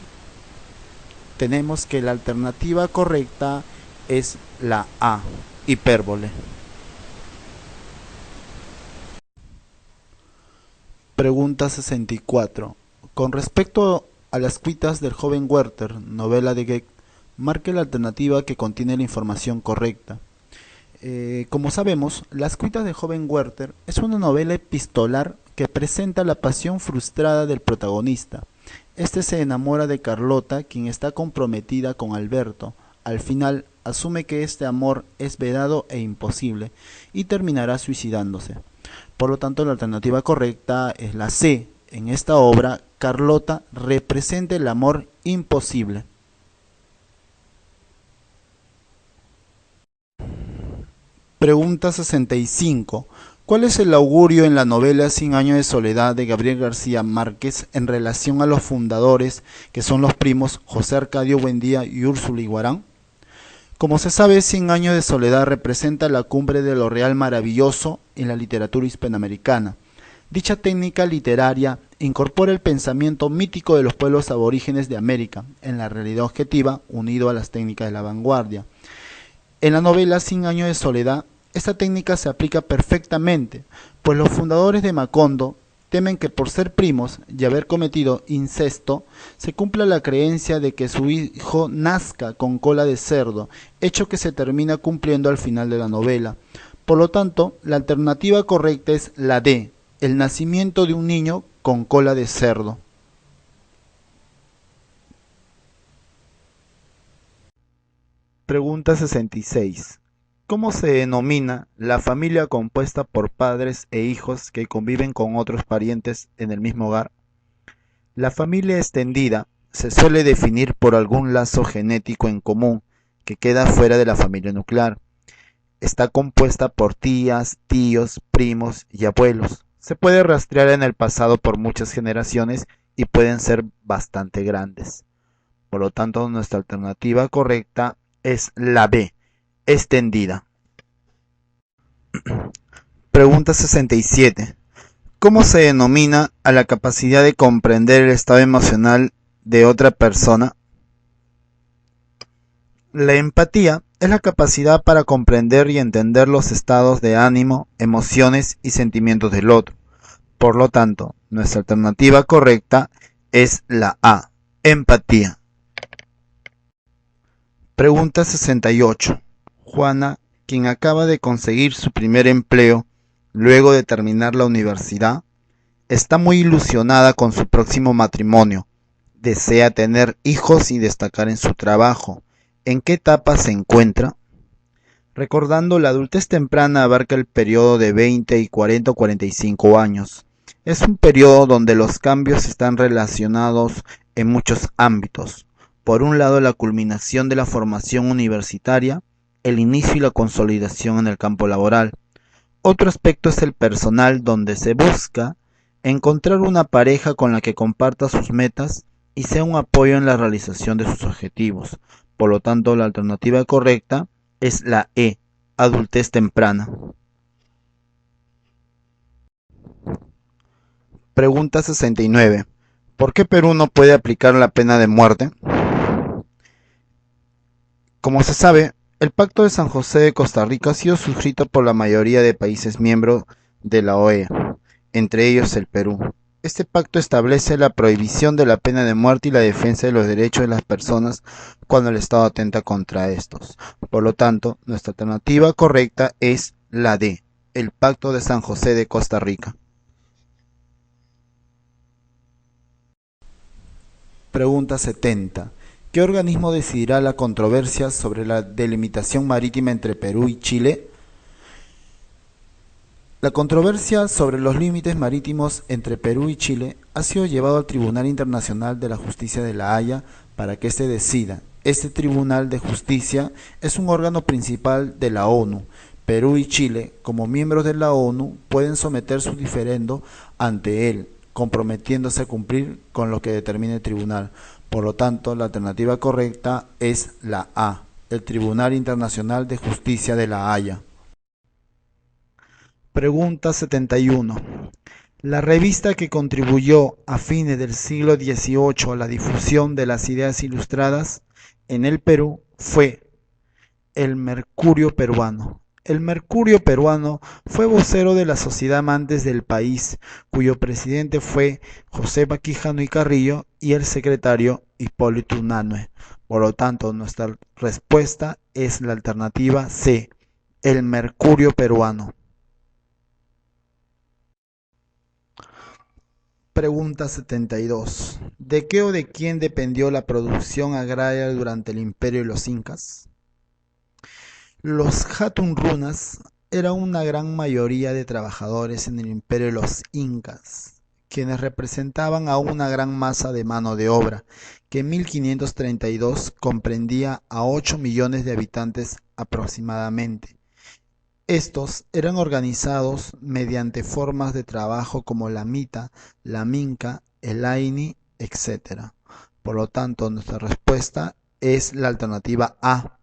tenemos que la alternativa correcta es la A, hipérbole. Pregunta 64. Con respecto a las cuitas del joven Werther, novela de Goethe, marque la alternativa que contiene la información correcta. Como sabemos, Las cuitas del joven Werther es una novela epistolar que presenta la pasión frustrada del protagonista. Este se enamora de Carlota, quien está comprometida con Alberto. Al final, asume que este amor es vedado e imposible y terminará suicidándose. Por lo tanto, la alternativa correcta es la C. En esta obra, Carlota representa el amor imposible. Pregunta 65. ¿Cuál es el augurio en la novela 100 años de soledad de Gabriel García Márquez en relación a los fundadores, que son los primos José Arcadio Buendía y Úrsula Iguarán? Como se sabe, 100 años de soledad representa la cumbre de lo real maravilloso en la literatura hispanoamericana. Dicha técnica literaria incorpora el pensamiento mítico de los pueblos aborígenes de América en la realidad objetiva, unido a las técnicas de la vanguardia. En la novela 100 años de soledad, esta técnica se aplica perfectamente, pues los fundadores de Macondo temen que por ser primos y haber cometido incesto, se cumpla la creencia de que su hijo nazca con cola de cerdo, hecho que se termina cumpliendo al final de la novela. Por lo tanto, la alternativa correcta es la D, el nacimiento de un niño con cola de cerdo. Pregunta 66. ¿Cómo se denomina la familia compuesta por padres e hijos que conviven con otros parientes en el mismo hogar? La familia extendida se suele definir por algún lazo genético en común que queda fuera de la familia nuclear. Está compuesta por tías, tíos, primos y abuelos. Se puede rastrear en el pasado por muchas generaciones y pueden ser bastante grandes. Por lo tanto, nuestra alternativa correcta es la B, extendida. Pregunta 67. ¿Cómo se denomina a la capacidad de comprender el estado emocional de otra persona? La empatía es la capacidad para comprender y entender los estados de ánimo, emociones y sentimientos del otro. Por lo tanto, nuestra alternativa correcta es la A, empatía. Pregunta 68. Juana, quien acaba de conseguir su primer empleo luego de terminar la universidad, está muy ilusionada con su próximo matrimonio. Desea tener hijos y destacar en su trabajo. ¿En qué etapa se encuentra? Recordando, la adultez temprana abarca el periodo de 20 y 40 o 45 años. Es un periodo donde los cambios están relacionados en muchos ámbitos. Por un lado, la culminación de la formación universitaria, el inicio y la consolidación en el campo laboral. Otro aspecto es el personal, donde se busca encontrar una pareja con la que comparta sus metas y sea un apoyo en la realización de sus objetivos. Por lo tanto, la alternativa correcta es la E, adultez temprana. Pregunta 69. ¿Por qué Perú no puede aplicar la pena de muerte? Como se sabe, el Pacto de San José de Costa Rica ha sido suscrito por la mayoría de países miembros de la OEA, entre ellos el Perú. Este pacto establece la prohibición de la pena de muerte y la defensa de los derechos de las personas cuando el Estado atenta contra estos. Por lo tanto, nuestra alternativa correcta es la D, el Pacto de San José de Costa Rica. Pregunta 70. ¿Qué organismo decidirá la controversia sobre la delimitación marítima entre Perú y Chile? La controversia sobre los límites marítimos entre Perú y Chile ha sido llevado al Tribunal Internacional de la Justicia de La Haya para que éste decida. Este Tribunal de Justicia es un órgano principal de la ONU. Perú y Chile, como miembros de la ONU, pueden someter su diferendo ante él, comprometiéndose a cumplir con lo que determine el tribunal. Por lo tanto, la alternativa correcta es la A, el Tribunal Internacional de Justicia de La Haya. Pregunta 71. La revista que contribuyó a fines del siglo XVIII a la difusión de las ideas ilustradas en el Perú fue el Mercurio Peruano. El Mercurio Peruano fue vocero de la Sociedad Amantes del País, cuyo presidente fue Josefa Quijano y Carrillo y el secretario Hipólito Unanue. Por lo tanto, nuestra respuesta es la alternativa C, el Mercurio Peruano. Pregunta 72. ¿De qué o de quién dependió la producción agraria durante el imperio de los incas? Los Hatun Runas eran una gran mayoría de trabajadores en el imperio de los incas, quienes representaban a una gran masa de mano de obra, que en 1532 comprendía a 8 millones de habitantes aproximadamente. Estos eran organizados mediante formas de trabajo como la mita, la minca, el aini, etc. Por lo tanto, nuestra respuesta es la alternativa A,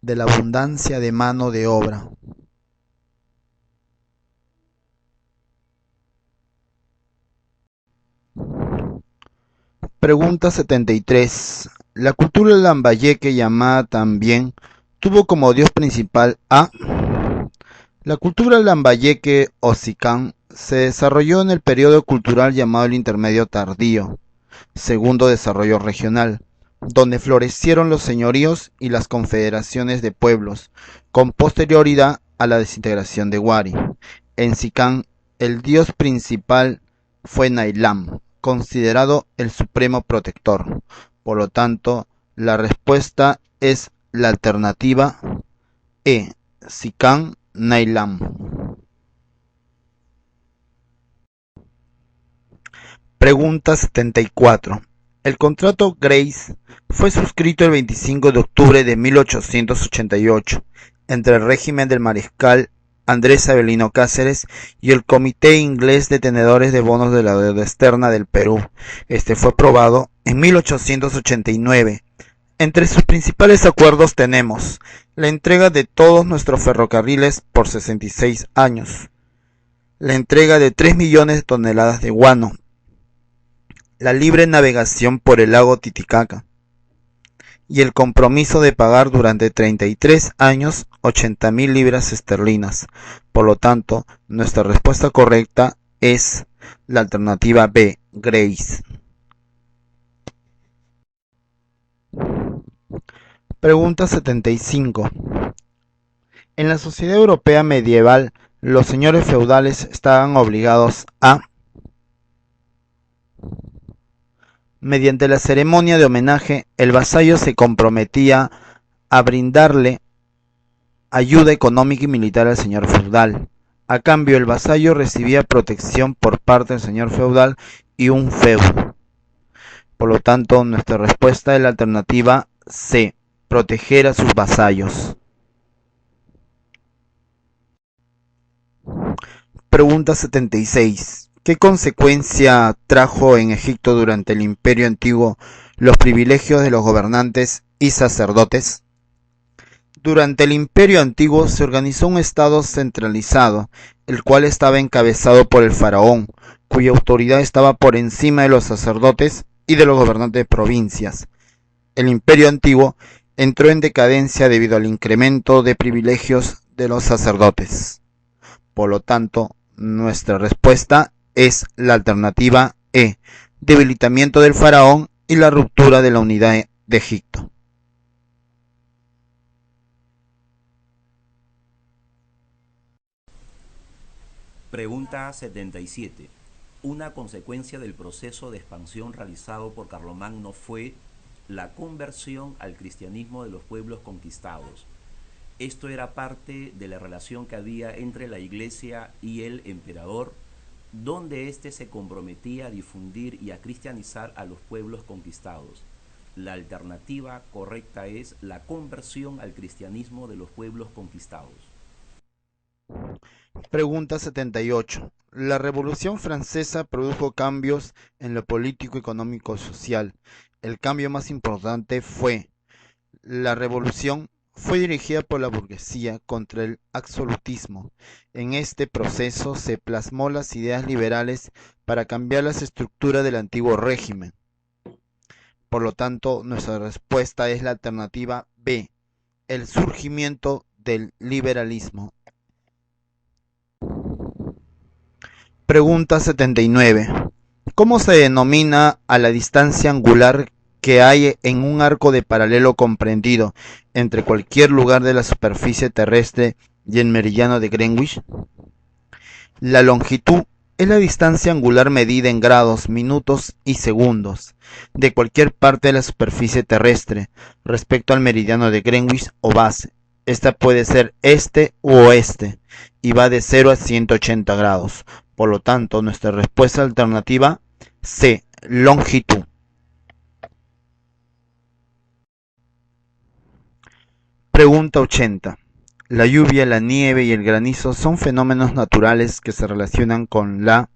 de la abundancia de mano de obra. Pregunta 73. La cultura lambayeque, llamada también, tuvo como dios principal a... La cultura lambayeque o sicán se desarrolló en el periodo cultural llamado el Intermedio Tardío, segundo desarrollo regional, donde florecieron los señoríos y las confederaciones de pueblos, con posterioridad a la desintegración de Huari. En Sicán, el dios principal fue Nailam, considerado el supremo protector. Por lo tanto, la respuesta es la alternativa E, Sicán Nailam. Pregunta 74. El contrato Grace fue suscrito el 25 de octubre de 1888 entre el régimen del mariscal Andrés Avelino Cáceres y el Comité Inglés de Tenedores de Bonos de la Deuda Externa del Perú. Este fue aprobado en 1889. Entre sus principales acuerdos tenemos la entrega de todos nuestros ferrocarriles por 66 años, la entrega de 3 millones de toneladas de guano, la libre navegación por el lago Titicaca y el compromiso de pagar durante 33 años 80.000 libras esterlinas. Por lo tanto, nuestra respuesta correcta es la alternativa B, Grace. Pregunta 75. En la sociedad europea medieval, los señores feudales estaban obligados a, mediante la ceremonia de homenaje, el vasallo se comprometía a brindarle ayuda económica y militar al señor feudal. A cambio, el vasallo recibía protección por parte del señor feudal y un feudo. Por lo tanto, nuestra respuesta es la alternativa C, proteger a sus vasallos. Pregunta 76. ¿Qué consecuencia trajo en Egipto durante el Imperio Antiguo los privilegios de los gobernantes y sacerdotes? Durante el Imperio Antiguo se organizó un estado centralizado, el cual estaba encabezado por el faraón, cuya autoridad estaba por encima de los sacerdotes y de los gobernantes de provincias. El imperio antiguo entró en decadencia debido al incremento de privilegios de los sacerdotes. Por lo tanto, nuestra respuesta es la alternativa E, debilitamiento del faraón y la ruptura de la unidad de Egipto. Pregunta 77. Una consecuencia del proceso de expansión realizado por Carlomagno fue la conversión al cristianismo de los pueblos conquistados. Esto era parte de la relación que había entre la Iglesia y el emperador, donde éste se comprometía a difundir y a cristianizar a los pueblos conquistados. La alternativa correcta es la conversión al cristianismo de los pueblos conquistados. Pregunta 78. La Revolución Francesa produjo cambios en lo político, económico y social. El cambio más importante fue la revolución fue dirigida por la burguesía contra el absolutismo. En este proceso se plasmó las ideas liberales para cambiar las estructuras del antiguo régimen. Por lo tanto, nuestra respuesta es la alternativa B, el surgimiento del liberalismo. Pregunta 79. ¿Cómo se denomina a la distancia angular que hay en un arco de paralelo comprendido entre cualquier lugar de la superficie terrestre y el meridiano de Greenwich? La longitud es la distancia angular medida en grados, minutos y segundos de cualquier parte de la superficie terrestre respecto al meridiano de Greenwich o base. Esta puede ser este u oeste y va de 0 a 180 grados. Por lo tanto, nuestra respuesta alternativa C, longitud. Pregunta 80. La lluvia, la nieve y el granizo son fenómenos naturales que se relacionan con la...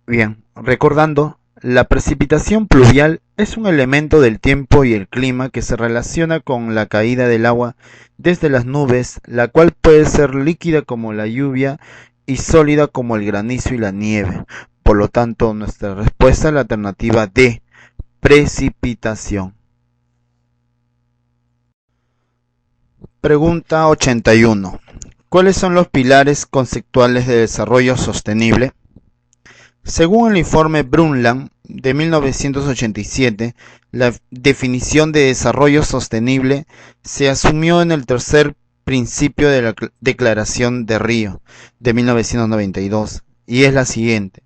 Bien, recordando, la precipitación pluvial es un elemento del tiempo y el clima que se relaciona con la caída del agua desde las nubes, la cual puede ser líquida como la lluvia y sólida como el granizo y la nieve. Por lo tanto, nuestra respuesta es la alternativa D, precipitación. Pregunta 81. ¿Cuáles son los pilares conceptuales de desarrollo sostenible? Según el informe Brundtland de 1987, la definición de desarrollo sostenible se asumió en el tercer principio de la Declaración de Río de 1992 y es la siguiente: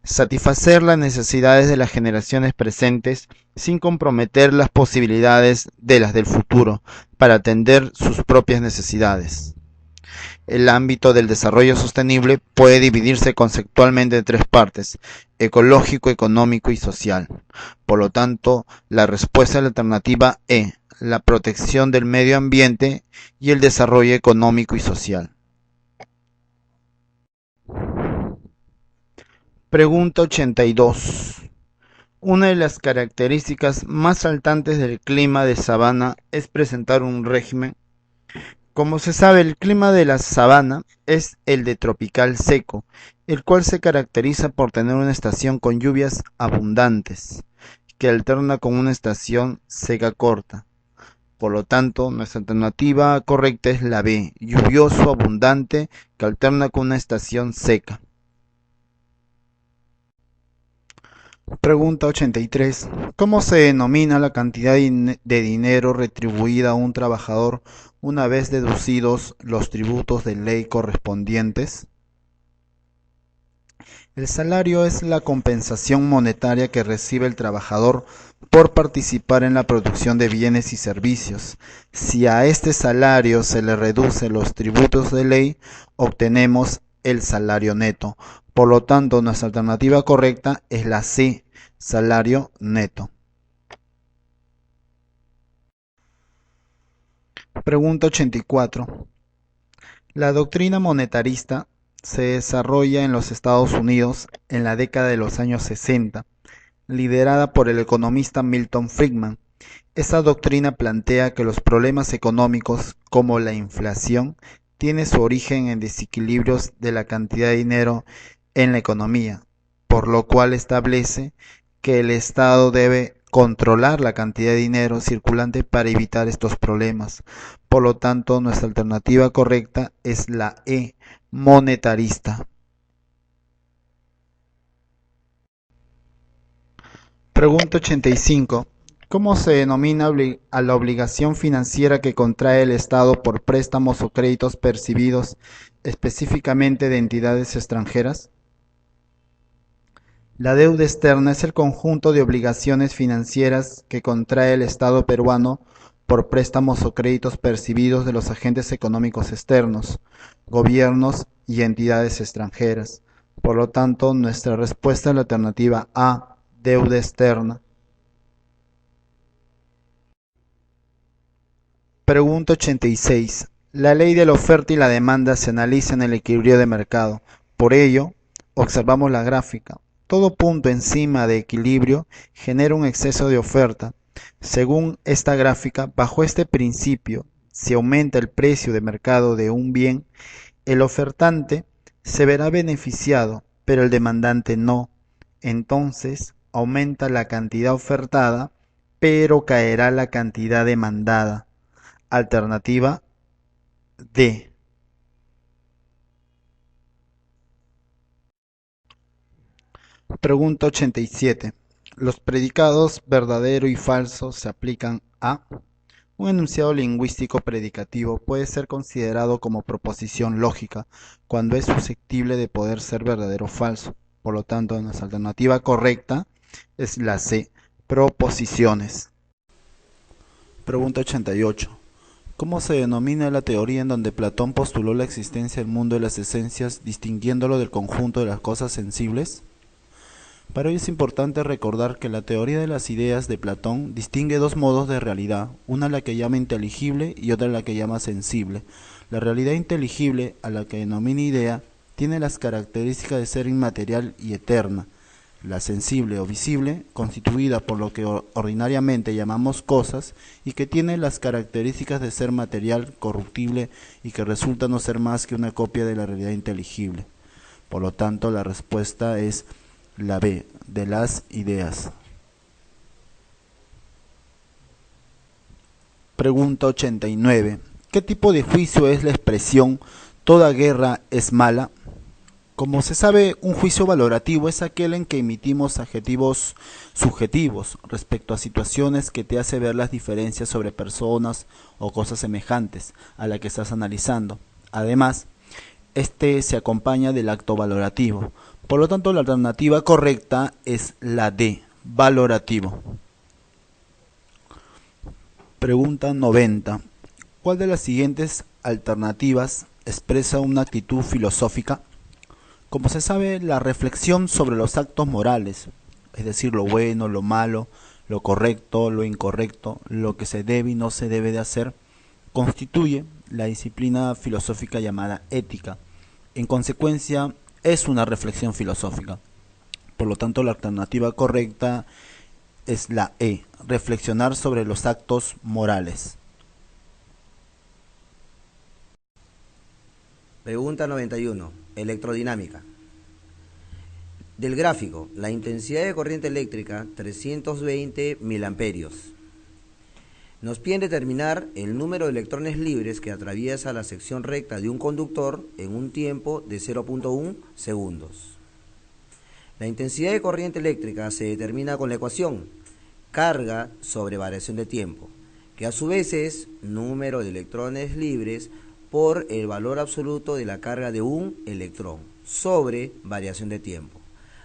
satisfacer las necesidades de las generaciones presentes sin comprometer las posibilidades de las del futuro para atender sus propias necesidades. El ámbito del desarrollo sostenible puede dividirse conceptualmente en tres partes: ecológico, económico y social. Por lo tanto, la respuesta es la alternativa E, la protección del medio ambiente y el desarrollo económico y social. Pregunta 82. Una de las características más saltantes del clima de sabana es presentar un régimen. Como se sabe, el clima de la sabana es el de tropical seco, el cual se caracteriza por tener una estación con lluvias abundantes, que alterna con una estación seca corta. Por lo tanto, nuestra alternativa correcta es la B, lluvioso abundante, que alterna con una estación seca. Pregunta 83. ¿Cómo se denomina la cantidad de dinero retribuida a un trabajador una vez deducidos los tributos de ley correspondientes? El salario es la compensación monetaria que recibe el trabajador por participar en la producción de bienes y servicios. Si a este salario se le reduce los tributos de ley, obtenemos el salario neto. Por lo tanto, nuestra alternativa correcta es la C, salario neto. Pregunta 84. La doctrina monetarista se desarrolla en los Estados Unidos en la década de los años 60, liderada por el economista Milton Friedman. Esta doctrina plantea que los problemas económicos, como la inflación, tienen su origen en desequilibrios de la cantidad de dinero en la economía, por lo cual establece que el Estado debe controlar la cantidad de dinero circulante para evitar estos problemas. Por lo tanto, nuestra alternativa correcta es la E, monetarista. Pregunta 85. ¿Cómo se denomina a la obligación financiera que contrae el Estado por préstamos o créditos percibidos específicamente de entidades extranjeras? La deuda externa es el conjunto de obligaciones financieras que contrae el Estado peruano por préstamos o créditos percibidos de los agentes económicos externos, gobiernos y entidades extranjeras. Por lo tanto, nuestra respuesta es la alternativa A, deuda externa. Pregunta 86. La ley de la oferta y la demanda se analiza en el equilibrio de mercado. Por ello, observamos la gráfica. Todo punto encima de equilibrio genera un exceso de oferta. Según esta gráfica, bajo este principio, si aumenta el precio de mercado de un bien, el ofertante se verá beneficiado, pero el demandante no. Entonces, aumenta la cantidad ofertada, pero caerá la cantidad demandada. Alternativa D. Pregunta 87. Los predicados verdadero y falso se aplican a... Un enunciado lingüístico predicativo puede ser considerado como proposición lógica cuando es susceptible de poder ser verdadero o falso. Por lo tanto, nuestra alternativa correcta es la C, proposiciones. Pregunta 88. ¿Cómo se denomina la teoría en donde Platón postuló la existencia del mundo de las esencias, distinguiéndolo del conjunto de las cosas sensibles? Para ello es importante recordar que la teoría de las ideas de Platón distingue dos modos de realidad, una la que llama inteligible y otra la que llama sensible. La realidad inteligible, a la que denomina idea, tiene las características de ser inmaterial y eterna. La sensible o visible, constituida por lo que ordinariamente llamamos cosas y que tiene las características de ser material, corruptible y que resulta no ser más que una copia de la realidad inteligible. Por lo tanto, la respuesta es la B, de las ideas. Pregunta 89. ¿Qué tipo de juicio es la expresión "toda guerra es mala"? Como se sabe, un juicio valorativo es aquel en que emitimos adjetivos subjetivos respecto a situaciones que te hace ver las diferencias sobre personas o cosas semejantes a la que estás analizando. Además, este se acompaña del acto valorativo. Por lo tanto, la alternativa correcta es la D, valorativo. Pregunta 90. ¿Cuál de las siguientes alternativas expresa una actitud filosófica? Como se sabe, la reflexión sobre los actos morales, es decir, lo bueno, lo malo, lo correcto, lo incorrecto, lo que se debe y no se debe de hacer, constituye la disciplina filosófica llamada ética. En consecuencia, es una reflexión filosófica. Por lo tanto, la alternativa correcta es la E, reflexionar sobre los actos morales. Pregunta 91. Electrodinámica. Del gráfico, la intensidad de corriente eléctrica 320 miliamperios. Nos piden determinar el número de electrones libres que atraviesa la sección recta de un conductor en un tiempo de 0.1 segundos. La intensidad de corriente eléctrica se determina con la ecuación carga sobre variación de tiempo, que a su vez es número de electrones libres por el valor absoluto de la carga de un electrón sobre variación de tiempo,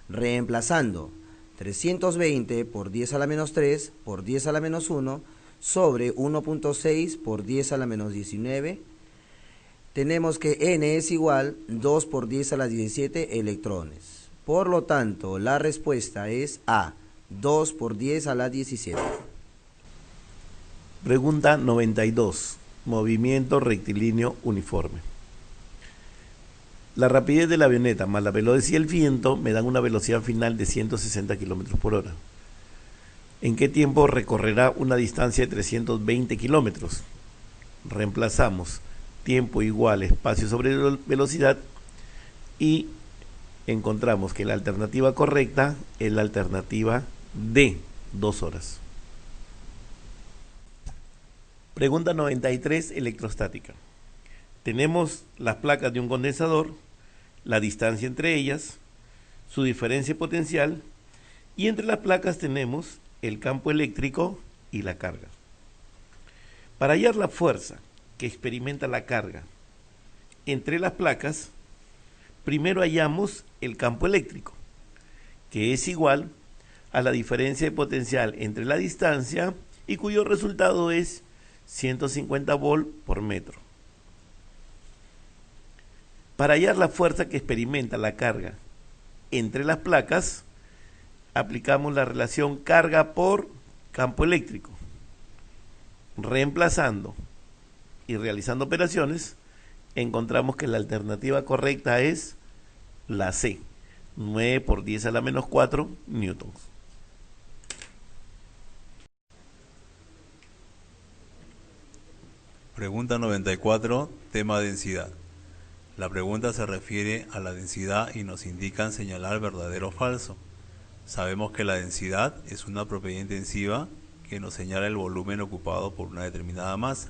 reemplazando 320 por 10 a la menos 3 por 10 a la menos 1 sobre 1.6 por 10 a la menos 19, tenemos que n es igual 2 por 10 a la 17 electrones. Por lo tanto, la respuesta es A, 2 por 10 a la 17. Pregunta 92. Movimiento rectilíneo uniforme. La rapidez de la avioneta más la velocidad y el viento me dan una velocidad final de 160 km por hora. ¿En qué tiempo recorrerá una distancia de 320 kilómetros? Reemplazamos tiempo igual espacio sobre velocidad y encontramos que la alternativa correcta es la alternativa D, 2 horas. Pregunta 93, electrostática. Tenemos las placas de un condensador, la distancia entre ellas, su diferencia potencial, y entre las placas tenemos el campo eléctrico y la carga. Para hallar la fuerza que experimenta la carga entre las placas, primero hallamos el campo eléctrico, que es igual a la diferencia de potencial entre la distancia y cuyo resultado es 150 volt por metro. Para hallar la fuerza que experimenta la carga entre las placas, aplicamos la relación carga por campo eléctrico. Reemplazando y realizando operaciones, encontramos que la alternativa correcta es la C, 9 por 10 a la menos 4 newtons. Pregunta 94, tema densidad. La pregunta se refiere a la densidad y nos indican señalar verdadero o falso. Sabemos que la densidad es una propiedad intensiva que nos señala el volumen ocupado por una determinada masa.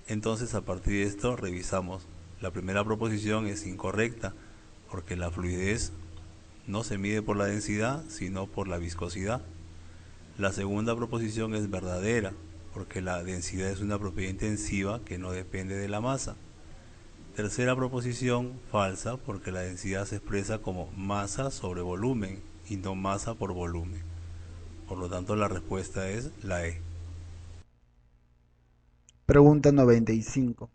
Entonces, a partir de esto, revisamos. La primera proposición es incorrecta, porque la fluidez no se mide por la densidad, sino por la viscosidad. La segunda proposición es verdadera, porque la densidad es una propiedad intensiva que no depende de la masa. Tercera proposición, falsa, porque la densidad se expresa como masa sobre volumen y no masa por volumen. Por lo tanto, la respuesta es la E. Pregunta 95.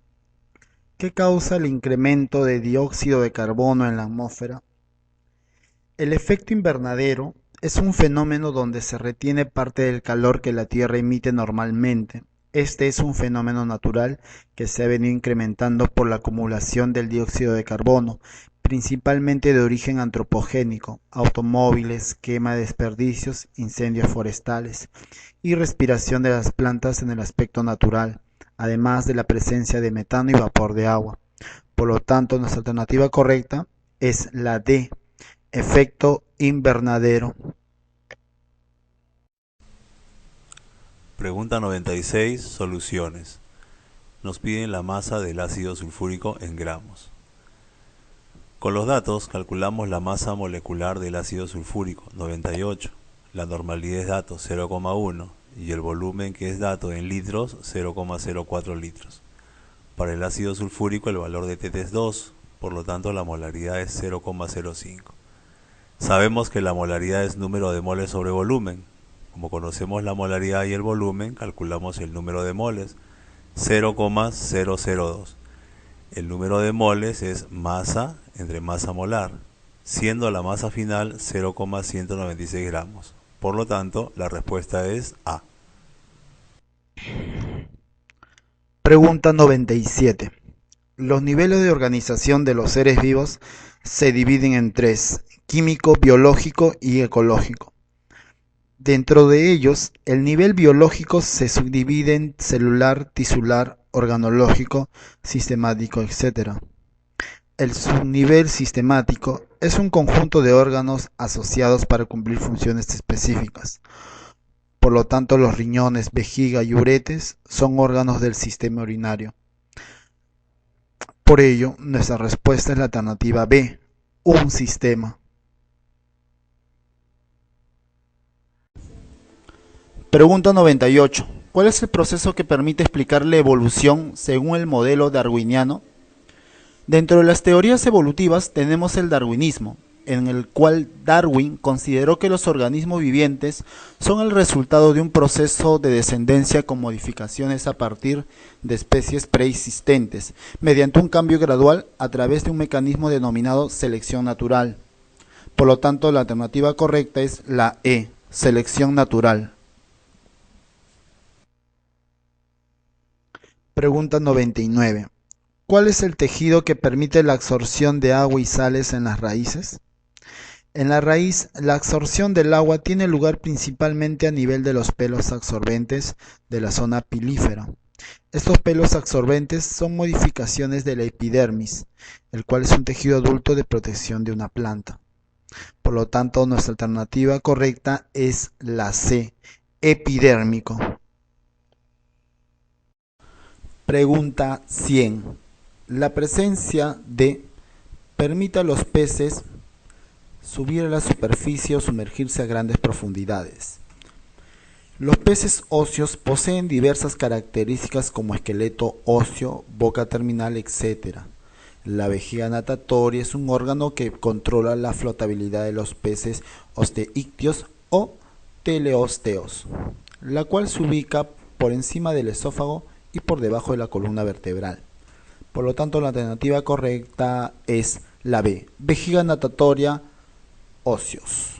¿Qué causa el incremento de dióxido de carbono en la atmósfera? El efecto invernadero es un fenómeno donde se retiene parte del calor que la Tierra emite normalmente. Este es un fenómeno natural que se ha venido incrementando por la acumulación del dióxido de carbono, principalmente de origen antropogénico, automóviles, quema de desperdicios, incendios forestales y respiración de las plantas en el aspecto natural, además de la presencia de metano y vapor de agua. Por lo tanto, nuestra alternativa correcta es la D, efecto invernadero. Pregunta 96, soluciones. Nos piden la masa del ácido sulfúrico en gramos. Con los datos calculamos la masa molecular del ácido sulfúrico, 98, la normalidad es dato, 0,1, y el volumen que es dato en litros, 0,04 litros. Para el ácido sulfúrico el valor de T es 2, por lo tanto la molaridad es 0,05. Sabemos que la molaridad es número de moles sobre volumen. Como conocemos la molaridad y el volumen, calculamos el número de moles, 0,002. El número de moles es masa entre masa molar, siendo la masa final 0,196 gramos. Por lo tanto, la respuesta es A. Pregunta 97. Los niveles de organización de los seres vivos se dividen en tres: químico, biológico y ecológico. Dentro de ellos, el nivel biológico se subdivide en celular, tisular, organológico, sistemático, etc. El subnivel sistemático es un conjunto de órganos asociados para cumplir funciones específicas. Por lo tanto, los riñones, vejiga y uretes son órganos del sistema urinario. Por ello, nuestra respuesta es la alternativa B, un sistema. Pregunta 98. ¿Cuál es el proceso que permite explicar la evolución según el modelo darwiniano? Dentro de las teorías evolutivas tenemos el darwinismo, en el cual Darwin consideró que los organismos vivientes son el resultado de un proceso de descendencia con modificaciones a partir de especies preexistentes, mediante un cambio gradual a través de un mecanismo denominado selección natural. Por lo tanto, la alternativa correcta es la E, selección natural. Pregunta 99. ¿Cuál es el tejido que permite la absorción de agua y sales en las raíces? En la raíz, la absorción del agua tiene lugar principalmente a nivel de los pelos absorbentes de la zona pilífera. Estos pelos absorbentes son modificaciones de la epidermis, el cual es un tejido adulto de protección de una planta. Por lo tanto, nuestra alternativa correcta es la C, epidérmico. Pregunta 100. La presencia de permite a los peces subir a la superficie o sumergirse a grandes profundidades. Los peces óseos poseen diversas características como esqueleto óseo, boca terminal, etc. La vejiga natatoria es un órgano que controla la flotabilidad de los peces osteícteos o teleósteos, la cual se ubica por encima del esófago y por debajo de la columna vertebral. Por lo tanto, la alternativa correcta es la B, vejiga natatoria óseos.